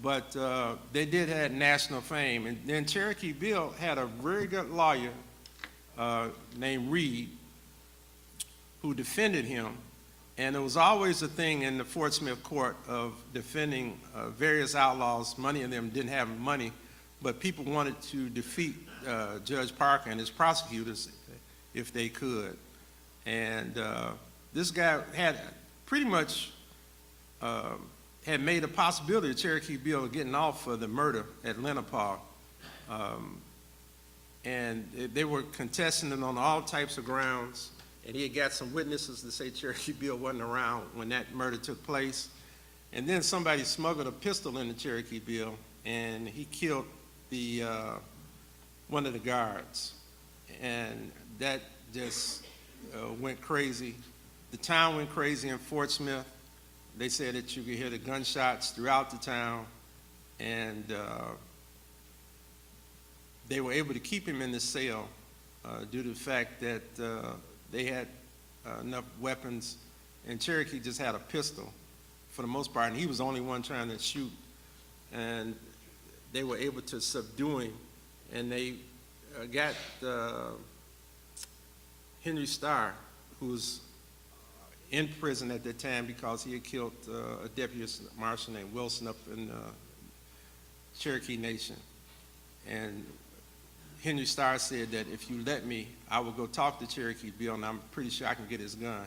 but they did have national fame. And then Cherokee Bill had a very good lawyer named Reed who defended him. And it was always a thing in the Fort Smith court of defending various outlaws. Many of them didn't have money, but people wanted to defeat Judge Parker and his prosecutors if they could. And this guy had pretty much had made a possibility of Cherokee Bill getting off for the murder at Lenapaw. And they were contesting it on all types of grounds. And he had got some witnesses to say Cherokee Bill wasn't around when that murder took place. And then somebody smuggled a pistol into Cherokee Bill, and he killed one of the guards. And that just went crazy. The town went crazy in Fort Smith. They said that you could hear the gunshots throughout the town. And they were able to keep him in the cell due to the fact that they had enough weapons and Cherokee just had a pistol for the most part, and he was the only one trying to shoot, and they were able to subdue him, and they got Henry Starr, who was in prison at that time because he had killed a deputy marshal named Wilson up in Cherokee Nation. And Henry Starr said that if you let me, I will go talk to Cherokee Bill, and I'm pretty sure I can get his gun.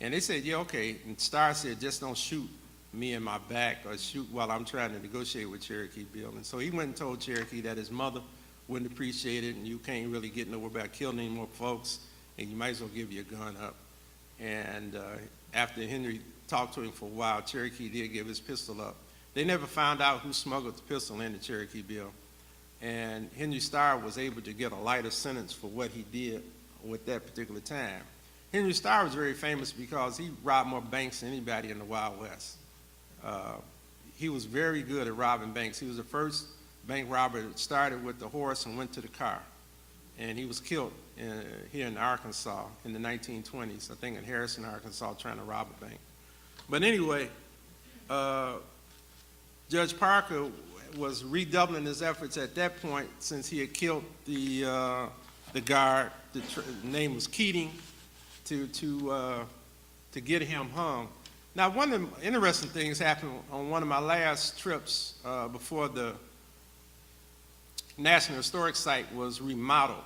And they said, yeah, okay. And Starr said, just don't shoot me in my back or shoot while I'm trying to negotiate with Cherokee Bill. And so he went and told Cherokee that his mother wouldn't appreciate it, and you can't really get nowhere about killing any more folks, and you might as well give your gun up. And after Henry talked to him for a while, Cherokee did give his pistol up. They never found out who smuggled the pistol into Cherokee Bill. And Henry Starr was able to get a lighter sentence for what he did with that particular time. Henry Starr was very famous because he robbed more banks than anybody in the Wild West. He was very good at robbing banks. He was the first bank robber that started with the horse and went to the car. And he was killed here in Arkansas in the 1920s, I think in Harrison, Arkansas, trying to rob a bank. But anyway, Judge Parker was redoubling his efforts at that point since he had killed the guard, the name was Keating, to get him hung. Now, one of the interesting things happened on one of my last trips before the National Historic Site was remodeled.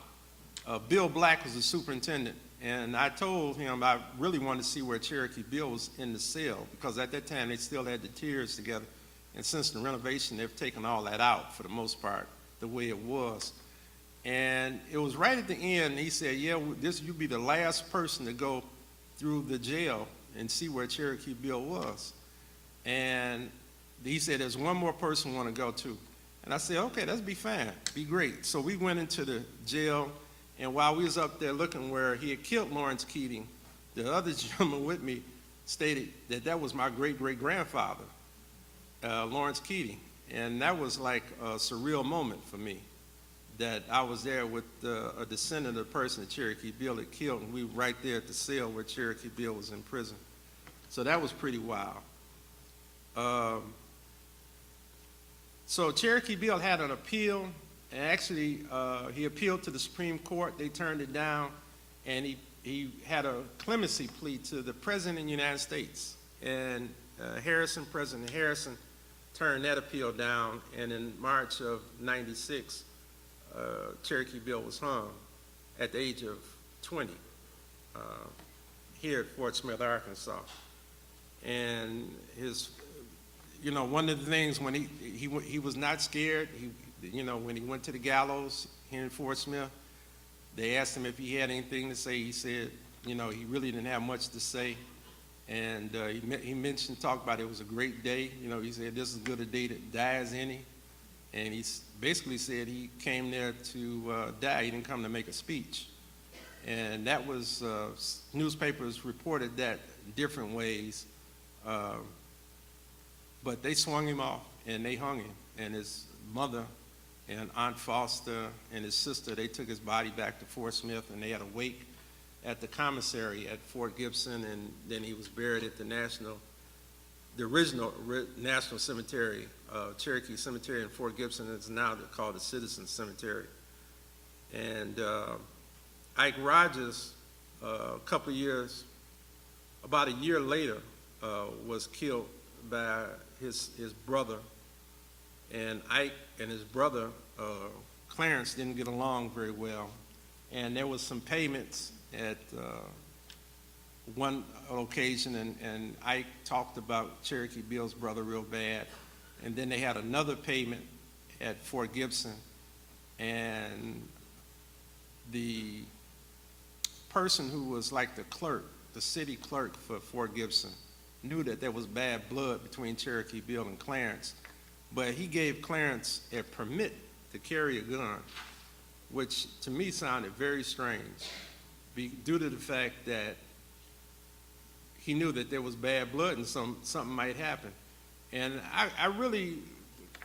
Bill Black was the superintendent, and I told him I really wanted to see where Cherokee Bill was in the cell, because at that time they still had the tiers together, and since the renovation they've taken all that out for the most part, the way it was. And it was right at the end, he said, yeah, you'll be the last person to go through the jail and see where Cherokee Bill was. And he said, there's one more person we want to go to. And I said, okay, that'd be fine, be great. So we went into the jail, and while we was up there looking where he had killed Lawrence Keating, the other gentleman with me stated that that was my great-great-grandfather, Lawrence Keating. And that was like a surreal moment for me, that I was there with a descendant of the person that Cherokee Bill had killed, and we were right there at the cell where Cherokee Bill was in prison. So that was pretty wild. So Cherokee Bill had an appeal, and actually he appealed to the Supreme Court. They turned it down, and he had a clemency plea to the President of the United States. And President Harrison turned that appeal down, and in March of '96, Cherokee Bill was hung at the age of 20 here at Fort Smith, Arkansas. And one of the things when he was not scared, when he went to the gallows here in Fort Smith, they asked him if he had anything to say. He said, he really didn't have much to say. And he talked about it was a great day. He said, this is as good a day to die as any. And he basically said he came there to die. He didn't come to make a speech. And that was, newspapers reported that different ways. But they swung him off, and they hung him. And his mother and Aunt Foster and his sister, they took his body back to Fort Smith, and they had a wake at the commissary at Fort Gibson, and then he was buried at the original National Cemetery, Cherokee Cemetery in Fort Gibson. It's now called the Citizens Cemetery. And Ike Rogers, about a year later, was killed by his brother. And Ike and his brother, Clarence, didn't get along very well. And there was some payments at one occasion, and Ike talked about Cherokee Bill's brother real bad. And then they had another payment at Fort Gibson, and the person who was like the clerk, the city clerk for Fort Gibson, knew that there was bad blood between Cherokee Bill and Clarence, but he gave Clarence a permit to carry a gun, which to me sounded very strange, due to the fact that he knew that there was bad blood and something might happen. And I really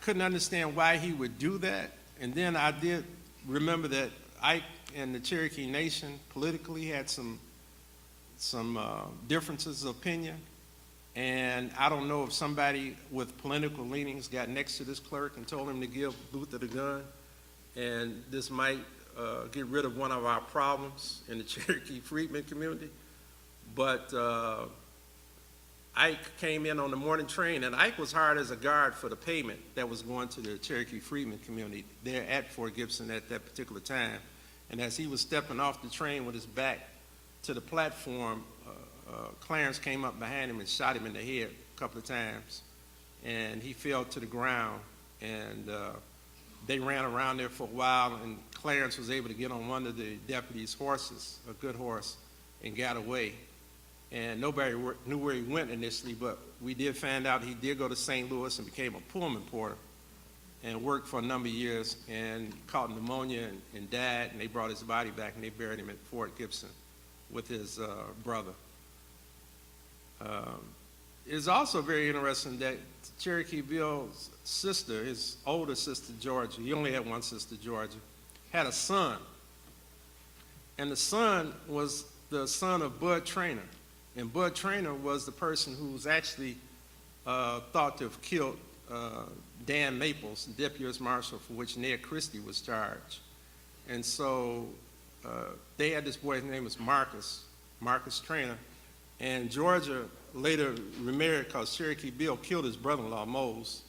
couldn't understand why he would do that. And then I did remember that Ike and the Cherokee Nation politically had some some differences of opinion. And I don't know if somebody with political leanings got next to this clerk and told him to give Luther the gun, and this might get rid of one of our problems in the Cherokee freedmen community. But Ike came in on the morning train, and Ike was hired as a guard for the payment that was going to the Cherokee freedmen community there at Fort Gibson at that particular time. And as he was stepping off the train with his back to the platform, Clarence came up behind him and shot him in the head a couple of times, and he fell to the ground. And they ran around there for a while, and Clarence was able to get on one of the deputies' horses, a good horse, and got away. And nobody knew where he went initially, but we did find out he did go to St. Louis and became a Pullman porter and worked for a number of years and caught pneumonia and died, and they brought his body back and they buried him at Fort Gibson with his brother. It's also very interesting that Cherokee Bill's sister, his older sister, Georgia, he only had one sister, Georgia, had a son. And the son was the son of Bud Traynor. And Bud Traynor was the person who was actually thought to have killed Dan Maples, the Deputy U.S. Marshal, for which Ned Christie was charged. And so they had this boy, his name was Marcus Traynor. And Georgia later remarried because Cherokee Bill killed his brother-in-law, Mose.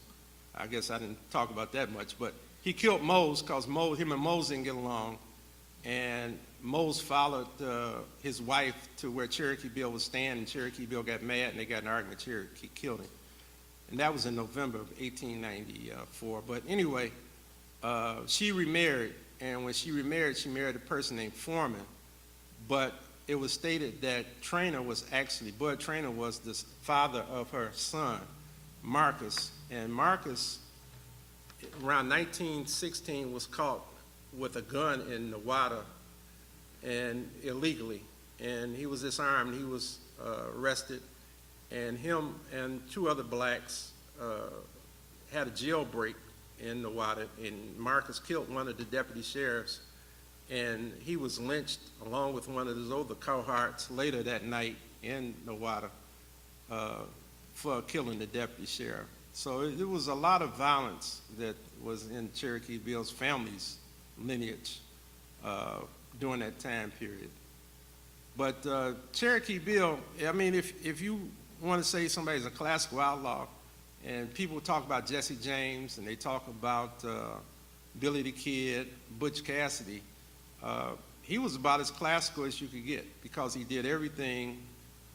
I guess I didn't talk about that much, but he killed Mose because him and Mose didn't get along. And Mose followed his wife to where Cherokee Bill was staying, and Cherokee Bill got mad, and they got in an argument. Cherokee killed him. And that was in November of 1894. But anyway, she remarried, and when she remarried a person named Foreman. But it was stated that Bud Traynor was the father of her son, Marcus. And Marcus, around 1916, was caught with a gun in the water and illegally. And he was disarmed, he was arrested, and him and two other blacks had a jailbreak in the water, and Marcus killed one of the deputy sheriffs, and he was lynched along with one of his other cohorts later that night in the water for killing the deputy sheriff. So there was a lot of violence that was in Cherokee Bill's family's lineage during that time period. But Cherokee Bill, I mean, if you want to say somebody's a classical outlaw, and people talk about Jesse James, and they talk about Billy the Kid, Butch Cassidy, he was about as classical as you could get because he did everything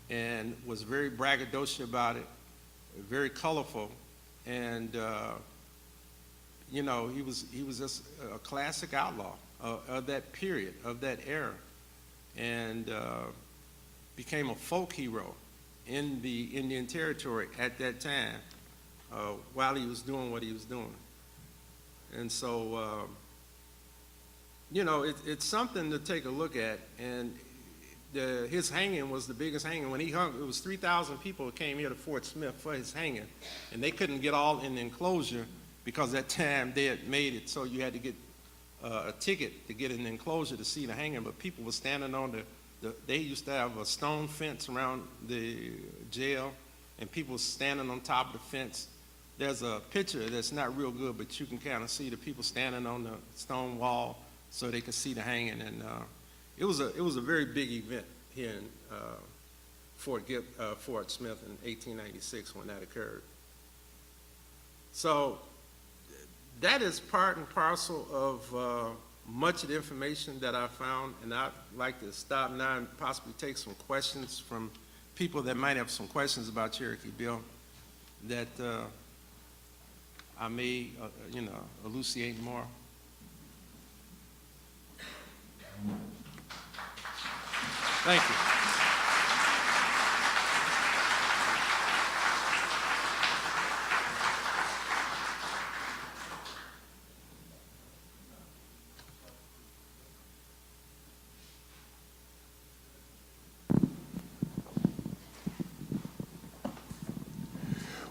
and was very braggadocious about it, very colorful, and you know, he was just a classic outlaw of that period, of that era, and became a folk hero in the Indian Territory at that time while he was doing what he was doing. And so, you know, it's something to take a look at. And his hanging was the biggest hanging. When he hung, it was 3,000 people who came here to Fort Smith for his hanging, and they couldn't get all in the enclosure because at that time they had made it so you had to get a ticket to get in the enclosure to see the hanging. But people were standing on they used to have a stone fence around the jail, and people were standing on top of the fence. There's a picture that's not real good, but you can kind of see the people standing on the stone wall so they could see the hanging. And it was a very big event here in Fort Smith in 1896 when that occurred. So that is part and parcel of much of the information that I found, and I'd like to stop now and possibly take some questions from people that might have some questions about Cherokee Bill that I may, elucidate more. Thank you.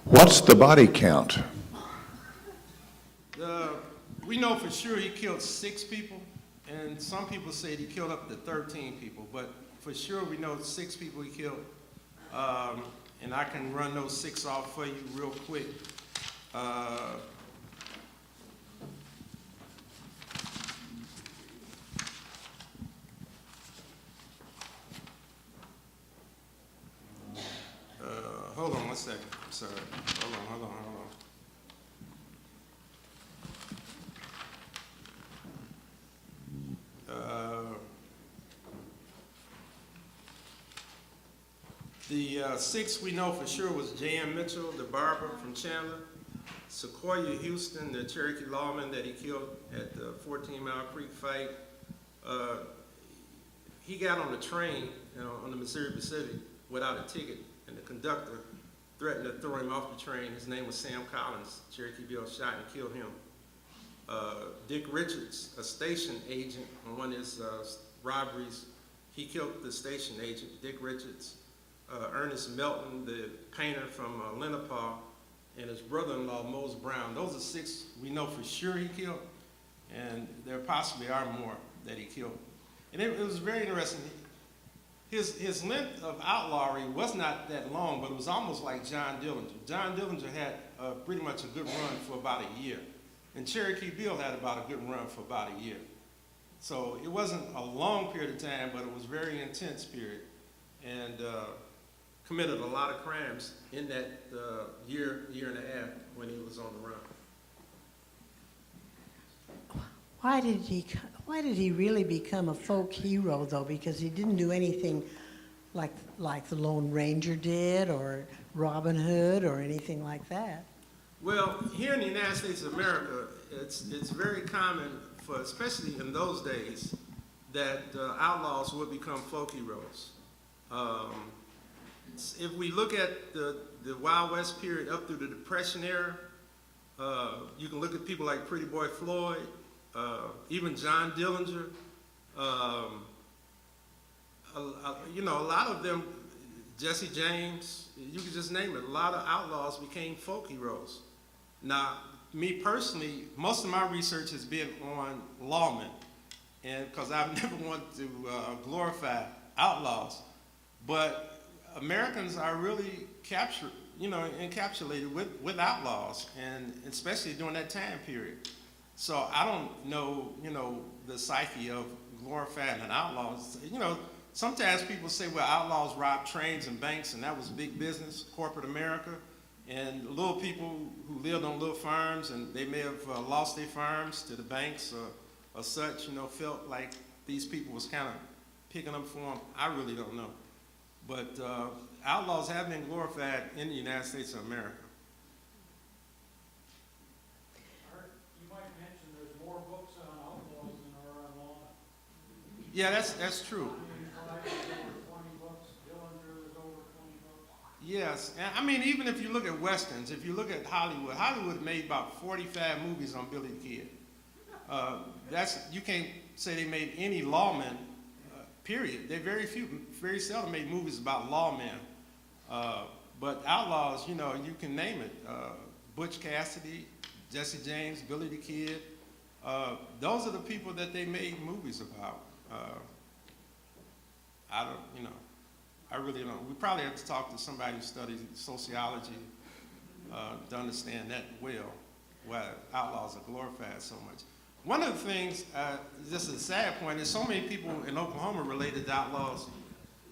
What's the body count? We know for sure he killed 6 people, and some people say he killed up to 13 people, but for sure we know 6 people he killed. And I can run those 6 off for you real quick. Hold on one second. I'm sorry. Hold on. The 6 we know for sure was J.M. Mitchell, the barber from Chandler, Sequoia Houston, the Cherokee lawman that he killed at the 14 Mile Creek fight. He got on the train, on the Missouri Pacific without a ticket, and the conductor threatened to throw him off the train. His name was Sam Collins. Cherokee Bill shot and killed him. Dick Richards, a station agent on one of his robberies, he killed the station agent, Dick Richards. Ernest Melton, the painter from Lenapaw, and his brother-in-law, Mose Brown. Those are 6 we know for sure he killed, and there possibly are more that he killed. And it was very interesting. His length of outlawry was not that long, but it was almost like John Dillinger. John Dillinger had pretty much a good run for about a year, and Cherokee Bill had about a good run for about a year. So it wasn't a long period of time, but it was a very intense period, and committed a lot of crimes in that year and a half when he was on the run. Why did he really become a folk hero, though? Because he didn't do anything like the Lone Ranger did, or Robin Hood, or anything like that. Well, here in the United States of America, it's very common for, especially in those days, that outlaws would become folk heroes. If we look at the Wild West period up through the Depression era, you can look at people like Pretty Boy Floyd, even John Dillinger. A lot of them, Jesse James, you could just name it. A lot of outlaws became folk heroes. Now, me personally, most of my research has been on lawmen, and because I've never wanted to glorify outlaws, but Americans are really encapsulated with outlaws, and especially during that time period. So I don't know, the psyche of glorifying an outlaw. Sometimes people say, well, outlaws robbed trains and banks, and that was big business, corporate America. And little people who lived on little farms, and they may have lost their farms to the banks or such, felt like these people was kind of picking up for them. I really don't know. But outlaws have been glorified in the United States of America. Art, you might mention there's more books on outlaws than there are on lawmen. Yeah, that's true. There's over 20 books. Dillinger is over 20 books. Yes, and I mean, even if you look at Westerns, if you look at Hollywood made about 45 movies on Billy the Kid. You can't say they made any lawmen, period. They very seldom made movies about lawmen. But outlaws, you can name it. Butch Cassidy, Jesse James, Billy the Kid. Those are the people that they made movies about. I really don't. We probably have to talk to somebody who studies sociology to understand that well, why outlaws are glorified so much. One of the things, just a sad point, is so many people in Oklahoma related to outlaws.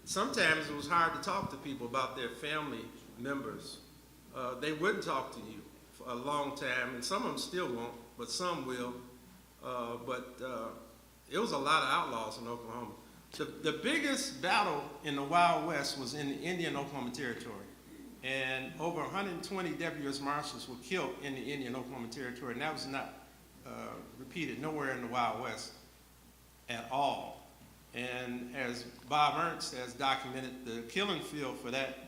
Sometimes it was hard to talk to people about their family members. They wouldn't talk to you for a long time, and some of them still won't, but some will. It was a lot of outlaws in Oklahoma. The biggest battle in the Wild West was in the Indian Oklahoma Territory. And over 120 U.S. Marshals were killed in the Indian Oklahoma Territory, and that was not repeated nowhere in the Wild West at all. And as Bob Ernst has documented, the killing field for that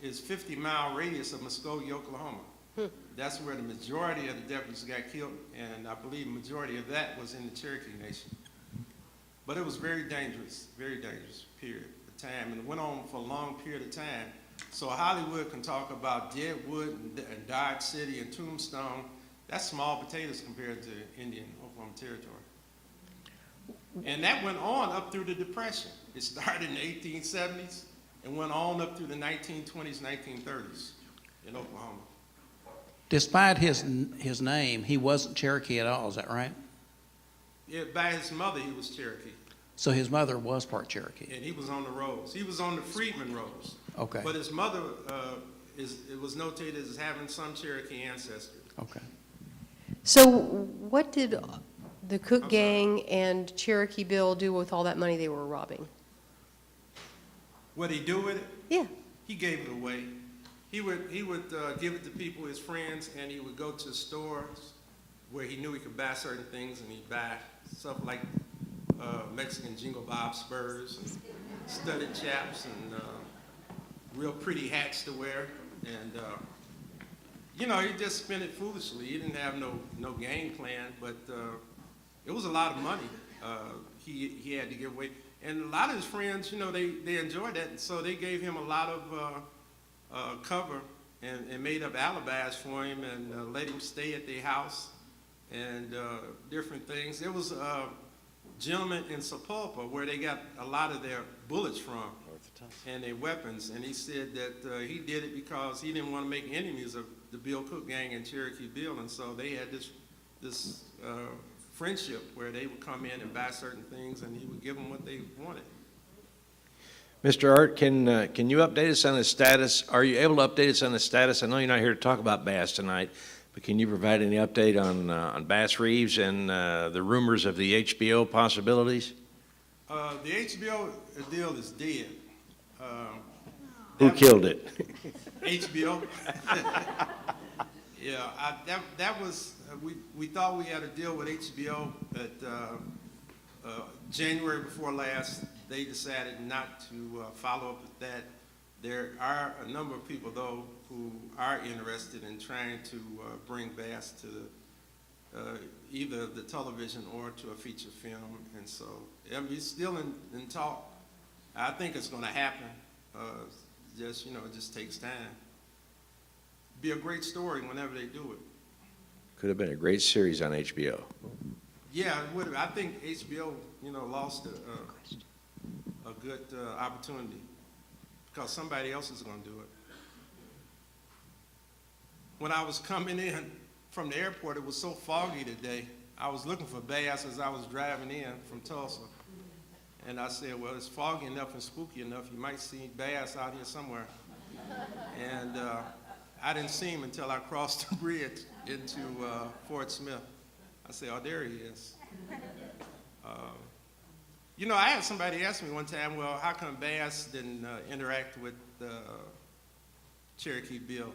is 50-mile radius of Muskogee, Oklahoma. That's where the majority of the deputies got killed, and I believe the majority of that was in the Cherokee Nation. But it was very dangerous period of time, and it went on for a long period of time. So Hollywood can talk about Deadwood and Dodge City and Tombstone. That's small potatoes compared to Indian Oklahoma Territory. And that went on up through the Depression. It started in the 1870s and went on up through the 1920s, 1930s in Oklahoma. Despite his name, he wasn't Cherokee at all, is that right? Yeah, by his mother, he was Cherokee. So his mother was part Cherokee? And he was on the rolls. He was on the Freedman rolls. Okay, But his mother it was notated as having some Cherokee ancestry. okay. So what did the Cook I'm sorry. Gang and Cherokee Bill do with all that money they were robbing? What did he do with it? Yeah. He gave it away. He would give it to people, his friends, and he would go to stores where he knew he could buy certain things, and he'd buy stuff like Mexican Jingle Bob spurs, and studded chaps, and real pretty hats to wear. And you know, he just spent it foolishly. He didn't have no game plan, but it was a lot of money he had to give away. And a lot of his friends, you know, they enjoyed that, and so they gave him a lot of cover and made up alibis for him and let him stay at their house and different things. There was a gentleman in Sapulpa where they got a lot of their bullets from and their weapons, and he said that he did it because he didn't want to make enemies of the Bill Cook Gang and Cherokee Bill, and so they had this friendship where they would come in and buy certain things, and he would give them what they wanted. Mr. Art, can you update us on the status? Are you able to update us on the status? I know you're not here to talk about bass tonight, but can you provide any update on Bass Reeves and the rumors of the HBO possibilities? The HBO deal is dead. Who killed it? HBO. Yeah, that was, we thought we had a deal with HBO, but January before last, they decided not to follow up with that. There are a number of people, though, who are interested in trying to bring bass to either the television or to a feature film, and so it's still in talk. I think it's going to happen. Just, you know, it just takes time. Be a great story whenever they do it. Could have been a great series on HBO. Yeah, it would have. I think HBO, you know, lost a good opportunity because somebody else is going to do it. When I was coming in from the airport, it was so foggy today. I was looking for bass as I was driving in from Tulsa. And I said, well, it's foggy enough and spooky enough, you might see bass out here somewhere. And I didn't see him until I crossed the bridge into Fort Smith. I said, oh, there he is. You know, I had somebody ask me one time, well, how come bass didn't interact with Cherokee Bill?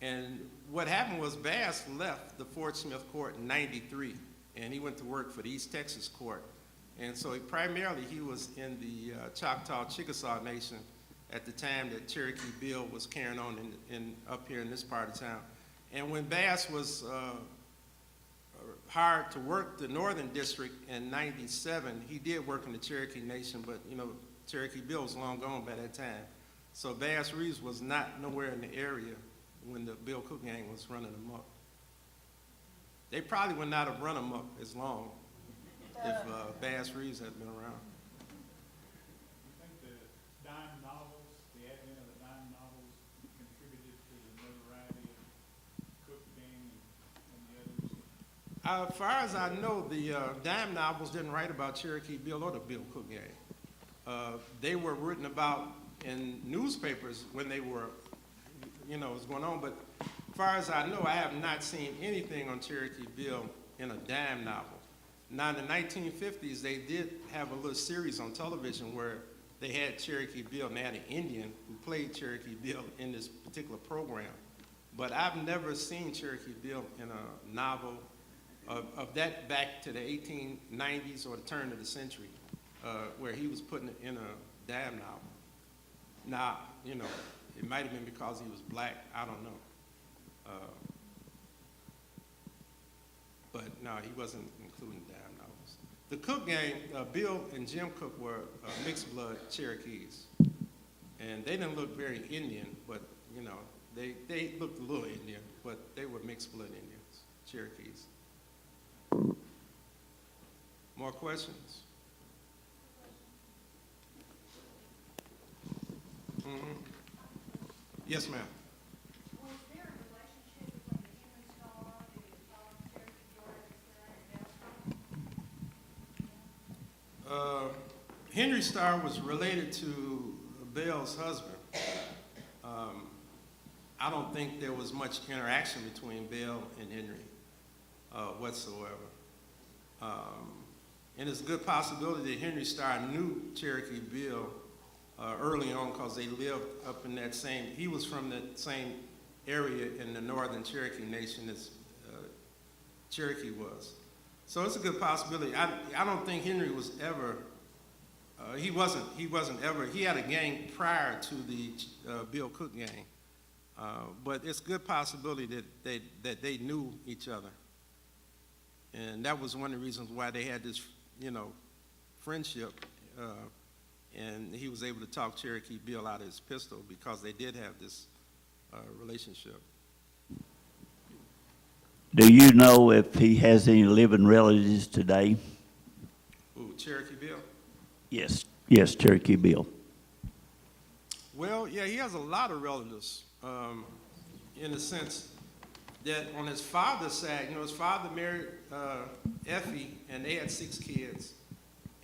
And what happened was Bass left the Fort Smith court in '93, and he went to work for the East Texas court. And so primarily he was in the Choctaw Chickasaw Nation at the time that Cherokee Bill was carrying on up here in this part of town. And when Bass was hired to work the Northern District in '97, he did work in the Cherokee Nation, but you know, Cherokee Bill was long gone by that time. So Bass Reeves was not nowhere in the area when the Bill Cook Gang was running amok. They probably would not have run amok as long if Bass Reeves had been around. I think the dime novels, the advent of the dime novels contributed to the notoriety of Cook Gang and the others. As far as I know, the dime novels didn't write about Cherokee Bill or the Bill Cook Gang. They were written about in newspapers when they were, you know, was going on. But as far as I know, I have not seen anything on Cherokee Bill in a dime novel. Now, in the 1950s, they did have a little series on television where they had Cherokee Bill, and they had an Indian who played Cherokee Bill in this particular program. But I've never seen Cherokee Bill in a novel of that back to the 1890s or the turn of the century, where he was putting it in a dime novel. Now, you know, it might have been because he was black, I don't know. But no, he wasn't including dime novels. The Cook Gang, Bill and Jim Cook were mixed blood Cherokees. And they didn't look very Indian, but you know, they looked a little Indian, but they were mixed blood Indians, Cherokees. More questions? Yes, ma'am. Was there a relationship between the Henry Star, the Cherokee Bill and Henry Starr was related to Bell's husband. I don't think there was much interaction between Bell and Henry whatsoever. And it's a good possibility that Henry Starr knew Cherokee Bill early on because they lived up in that same, he was from the same area in the northern Cherokee Nation as Cherokee was. So it's a good possibility. I don't think Henry was ever, he wasn't ever, he had a gang prior to the Bill Cook gang. But it's a good possibility that they knew each other. And that was one of the reasons why they had this, friendship. And he was able to talk Cherokee Bill out of his pistol because they did have this relationship. Do you know if he has any living relatives today? Ooh, Cherokee Bill? Yes, Cherokee Bill. Well, yeah, he has a lot of relatives in the sense that on his father's side, his father married Effie, and they had 6 kids.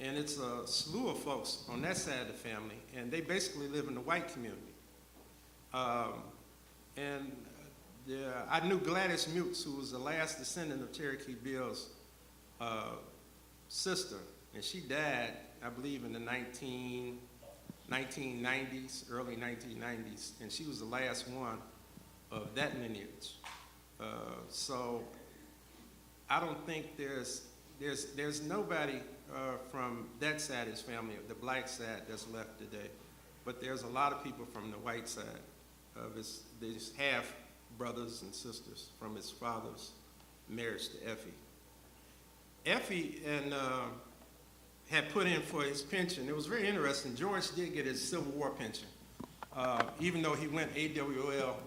And it's a slew of folks on that side of the family, and they basically live in the white community. I knew Gladys Mutes, who was the last descendant of Cherokee Bill's sister, and she died, I believe, in the 1990s, early 1990s, and she was the last one of that lineage. So I don't think there's nobody from that side of his family, the black side, that's left today. But there's a lot of people from the white side of his half brothers and sisters from his father's marriage to Effie. Effie had put in for his pension. It was very interesting. George did get his Civil War pension. Even though he went AWL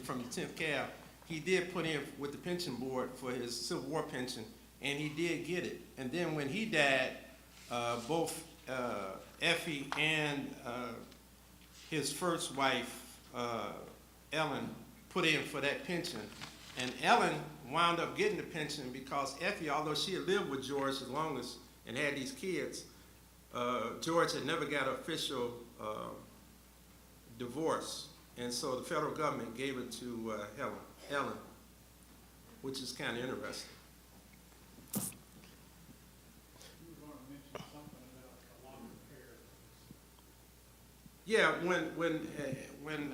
from the 10th Cav, he did put in with the pension board for his Civil War pension, and he did get it. And then when he died, both Effie and his first wife, Ellen, put in for that pension. And Ellen wound up getting the pension because Effie, although she had lived with George the longest and had these kids, George had never got an official divorce. And so the federal government gave it to Ellen, which is kind of interesting. You were going to mention something about a lot of repairs. Yeah, when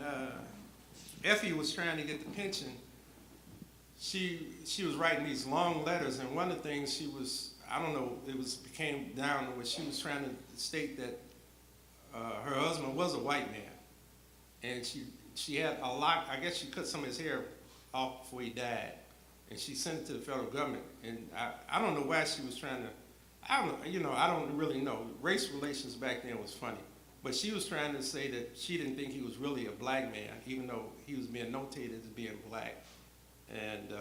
Effie was trying to get the pension, she was writing these long letters, and one of the things she was, I don't know, became down to where she was trying to state that her husband was a white man, and she had a lot. I guess she cut some of his hair off before he died, and she sent it to the federal government. And I don't know why she was trying to. I don't really know. Race relations back then was funny. But she was trying to say that she didn't think he was really a black man, even though he was being notated as being black. And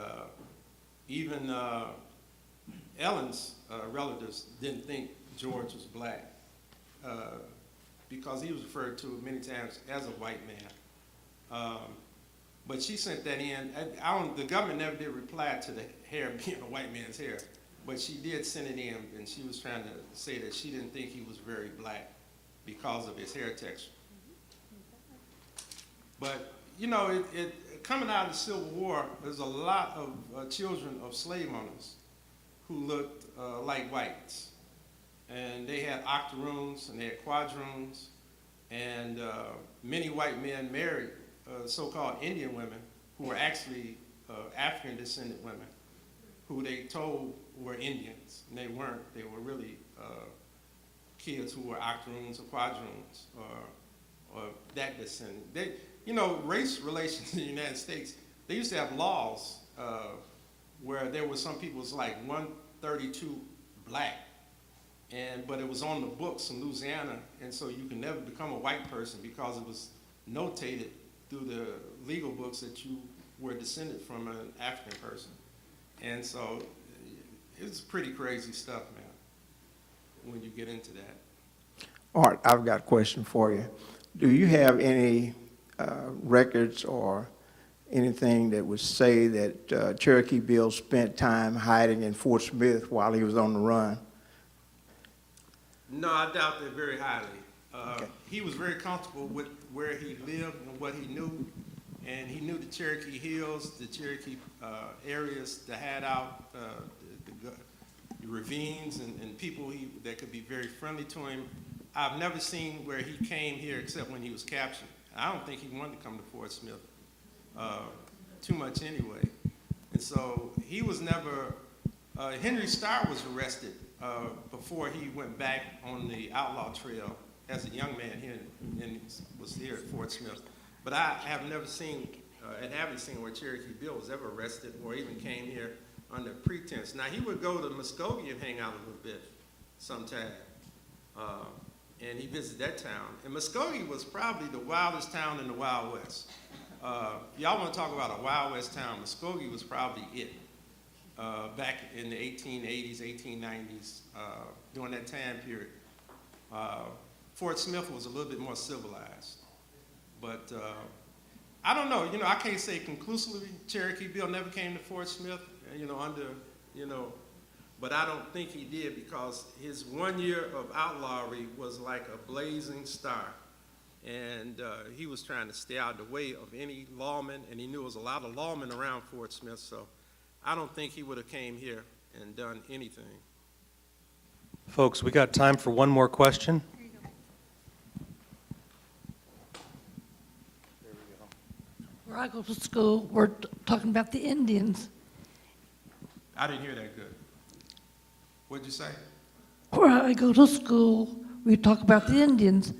even Ellen's relatives didn't think George was black because he was referred to many times as a white man. But she sent that in. The government never did reply to the hair being a white man's hair, but she did send it in, and she was trying to say that she didn't think he was very black because of his hair texture. But, coming out of the Civil War, there's a lot of children of slave owners who looked like whites. And they had octoroons and they had quadroons, and many white men married so-called Indian women who were actually African descendant women who they told were Indians, and they weren't. They were really kids who were octoroons or quadroons or that descendant. Race relations in the United States, they used to have laws where there were some people, it's like 132 black, but it was on the books in Louisiana, and so you can never become a white person because it was notated through the legal books that you were descended from an African person. And so it's pretty crazy stuff, man, when you get into that. Art, I've got a question for you. do you have any records or anything that would say that Cherokee Bill spent time hiding in Fort Smith while he was on the run? No, I doubt that very highly. Okay. He was very comfortable with where he lived and what he knew, and he knew the Cherokee Hills, the Cherokee areas, the hideout, the ravines, and people that could be very friendly to him. I've never seen where he came here except when he was captured. I don't think he wanted to come to Fort Smith too much anyway. And so he was never, Henry Starr was arrested before he went back on the outlaw trail as a young man here and was here at Fort Smith. But I have never seen, and haven't seen where Cherokee Bill was ever arrested or even came here under pretense. Now, he would go to Muskogee and hang out a little bit sometime, and he visited that town. And Muskogee was probably the wildest town in the Wild West. Y'all want to talk about a Wild West town, Muskogee was probably it back in the 1880s, 1890s, during that time period. Fort Smith was a little bit more civilized. But I don't know, I can't say conclusively Cherokee Bill never came to Fort Smith, but I don't think he did because his 1 year of outlawry was like a blazing star. And he was trying to stay out of the way of any lawman, and he knew there was a lot of lawmen around Fort Smith, so I don't think he would have came here and done anything. Folks, we got time for one more question. Where I go to school, we're talking about the Indians. I didn't hear that good. What'd you say? Where I go to school, we talk about the Indians.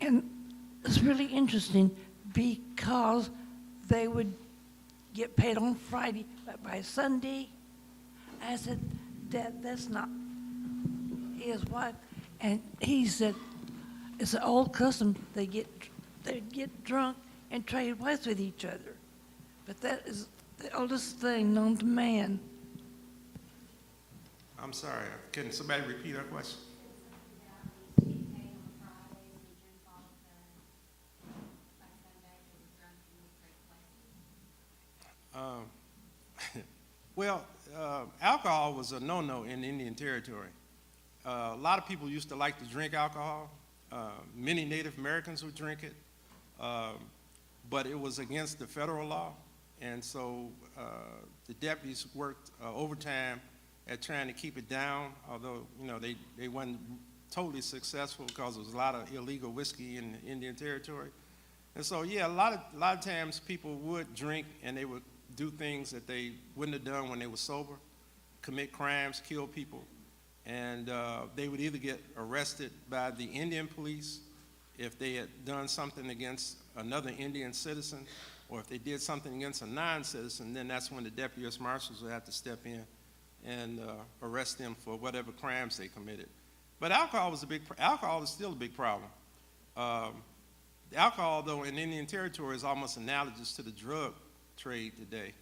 And it's really interesting because they would get paid on Friday, but by Sunday, I said, Dad, that's not his wife. And he said, it's an old custom. They get drunk and trade wives with each other. But that is the oldest thing known to man. I'm sorry, can somebody repeat that question? Well, alcohol was a no-no in Indian Territory. A lot of people used to like to drink alcohol. Many Native Americans would drink it, but it was against the federal law. And so the deputies worked overtime at trying to keep it down, although, they weren't totally successful because there was a lot of illegal whiskey in the Indian Territory. And so, yeah, a lot of times people would drink and they would do things that they wouldn't have done when they were sober, commit crimes, kill people. And they would either get arrested by the Indian police if they had done something against another Indian citizen, or if they did something against a non-citizen, then that's when the Deputy U.S. Marshals would have to step in and arrest them for whatever crimes they committed. But alcohol is still a big problem. The alcohol, though, in Indian Territory is almost analogous to the drug trade today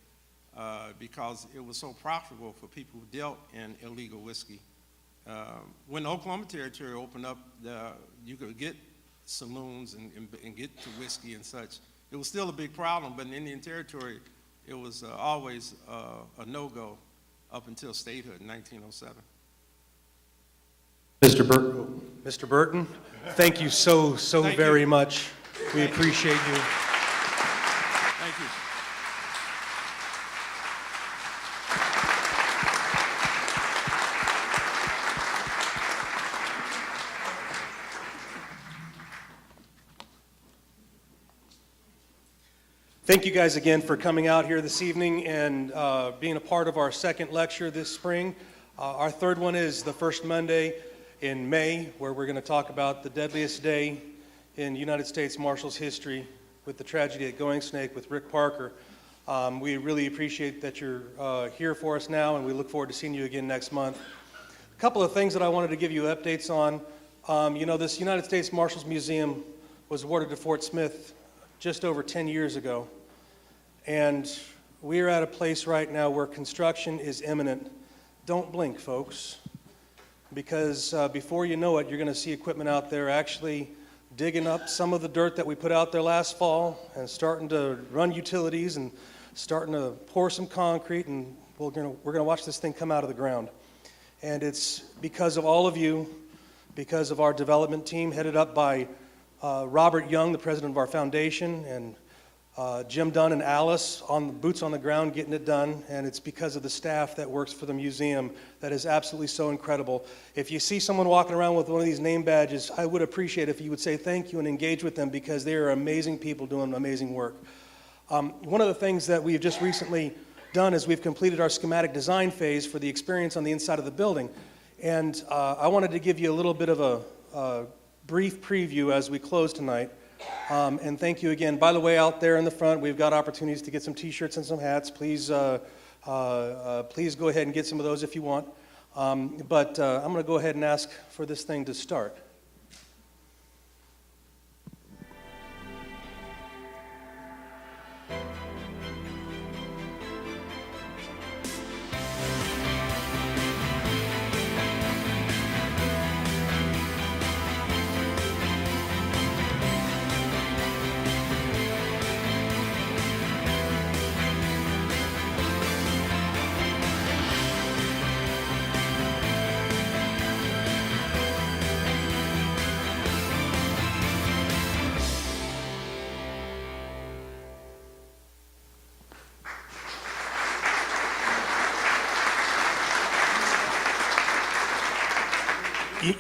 because it was so profitable for people who dealt in illegal whiskey. When the Oklahoma Territory opened up, you could get saloons and get to whiskey and such. It was still a big problem, but in Indian Territory, it was always a no-go up until statehood in 1907. Mr. Burton, thank you so Thank very you. much. We appreciate you. Thank you. Thank you guys again for coming out here this evening and being a part of our second lecture this spring. Our third one is the first Monday in May, where we're going to talk about the deadliest day in United States Marshals history with the tragedy at Going Snake with Rick Parker. We really appreciate that you're here for us now, and we look forward to seeing you again next month. A couple of things that I wanted to give you updates on. This United States Marshals Museum was awarded to Fort Smith just over 10 years ago. And we are at a place right now where construction is imminent. Don't blink, folks, because before you know it, you're going to see equipment out there actually digging up some of the dirt that we put out there last fall and starting to run utilities and starting to pour some concrete, and we're gonna watch this thing come out of the ground. And it's because of all of you, because of our development team headed up by Robert Young, the president of our foundation, and Jim Dunn and Alice on the boots on the ground getting it done, and it's because of the staff that works for the museum that is absolutely so incredible. If you see someone walking around with one of these name badges, I would appreciate if you would say thank you and engage with them, because they are amazing people doing amazing work. One of the things that we've just recently done is we've completed our schematic design phase for the experience on the inside of the building, and I wanted to give you a little bit of a brief preview as we close tonight. And thank you again. By the way, out there in the front, we've got opportunities to get some T-shirts and some hats. Please go ahead and get some of those if you want. But I'm going to go ahead and ask for this thing to start.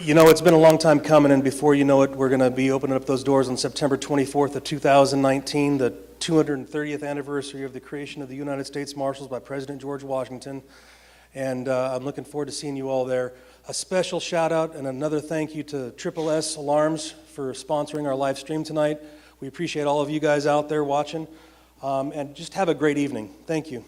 You know, it's been a long time coming, and before you know it, we're going to be opening up those doors on September 24th of 2019, the 230th anniversary of the creation of the United States Marshals by President George Washington. And I'm looking forward to seeing you all there. A special shout out and another thank you to Triple S Alarms for sponsoring our live stream tonight. We appreciate all of you guys out there watching, and just have a great evening. Thank you.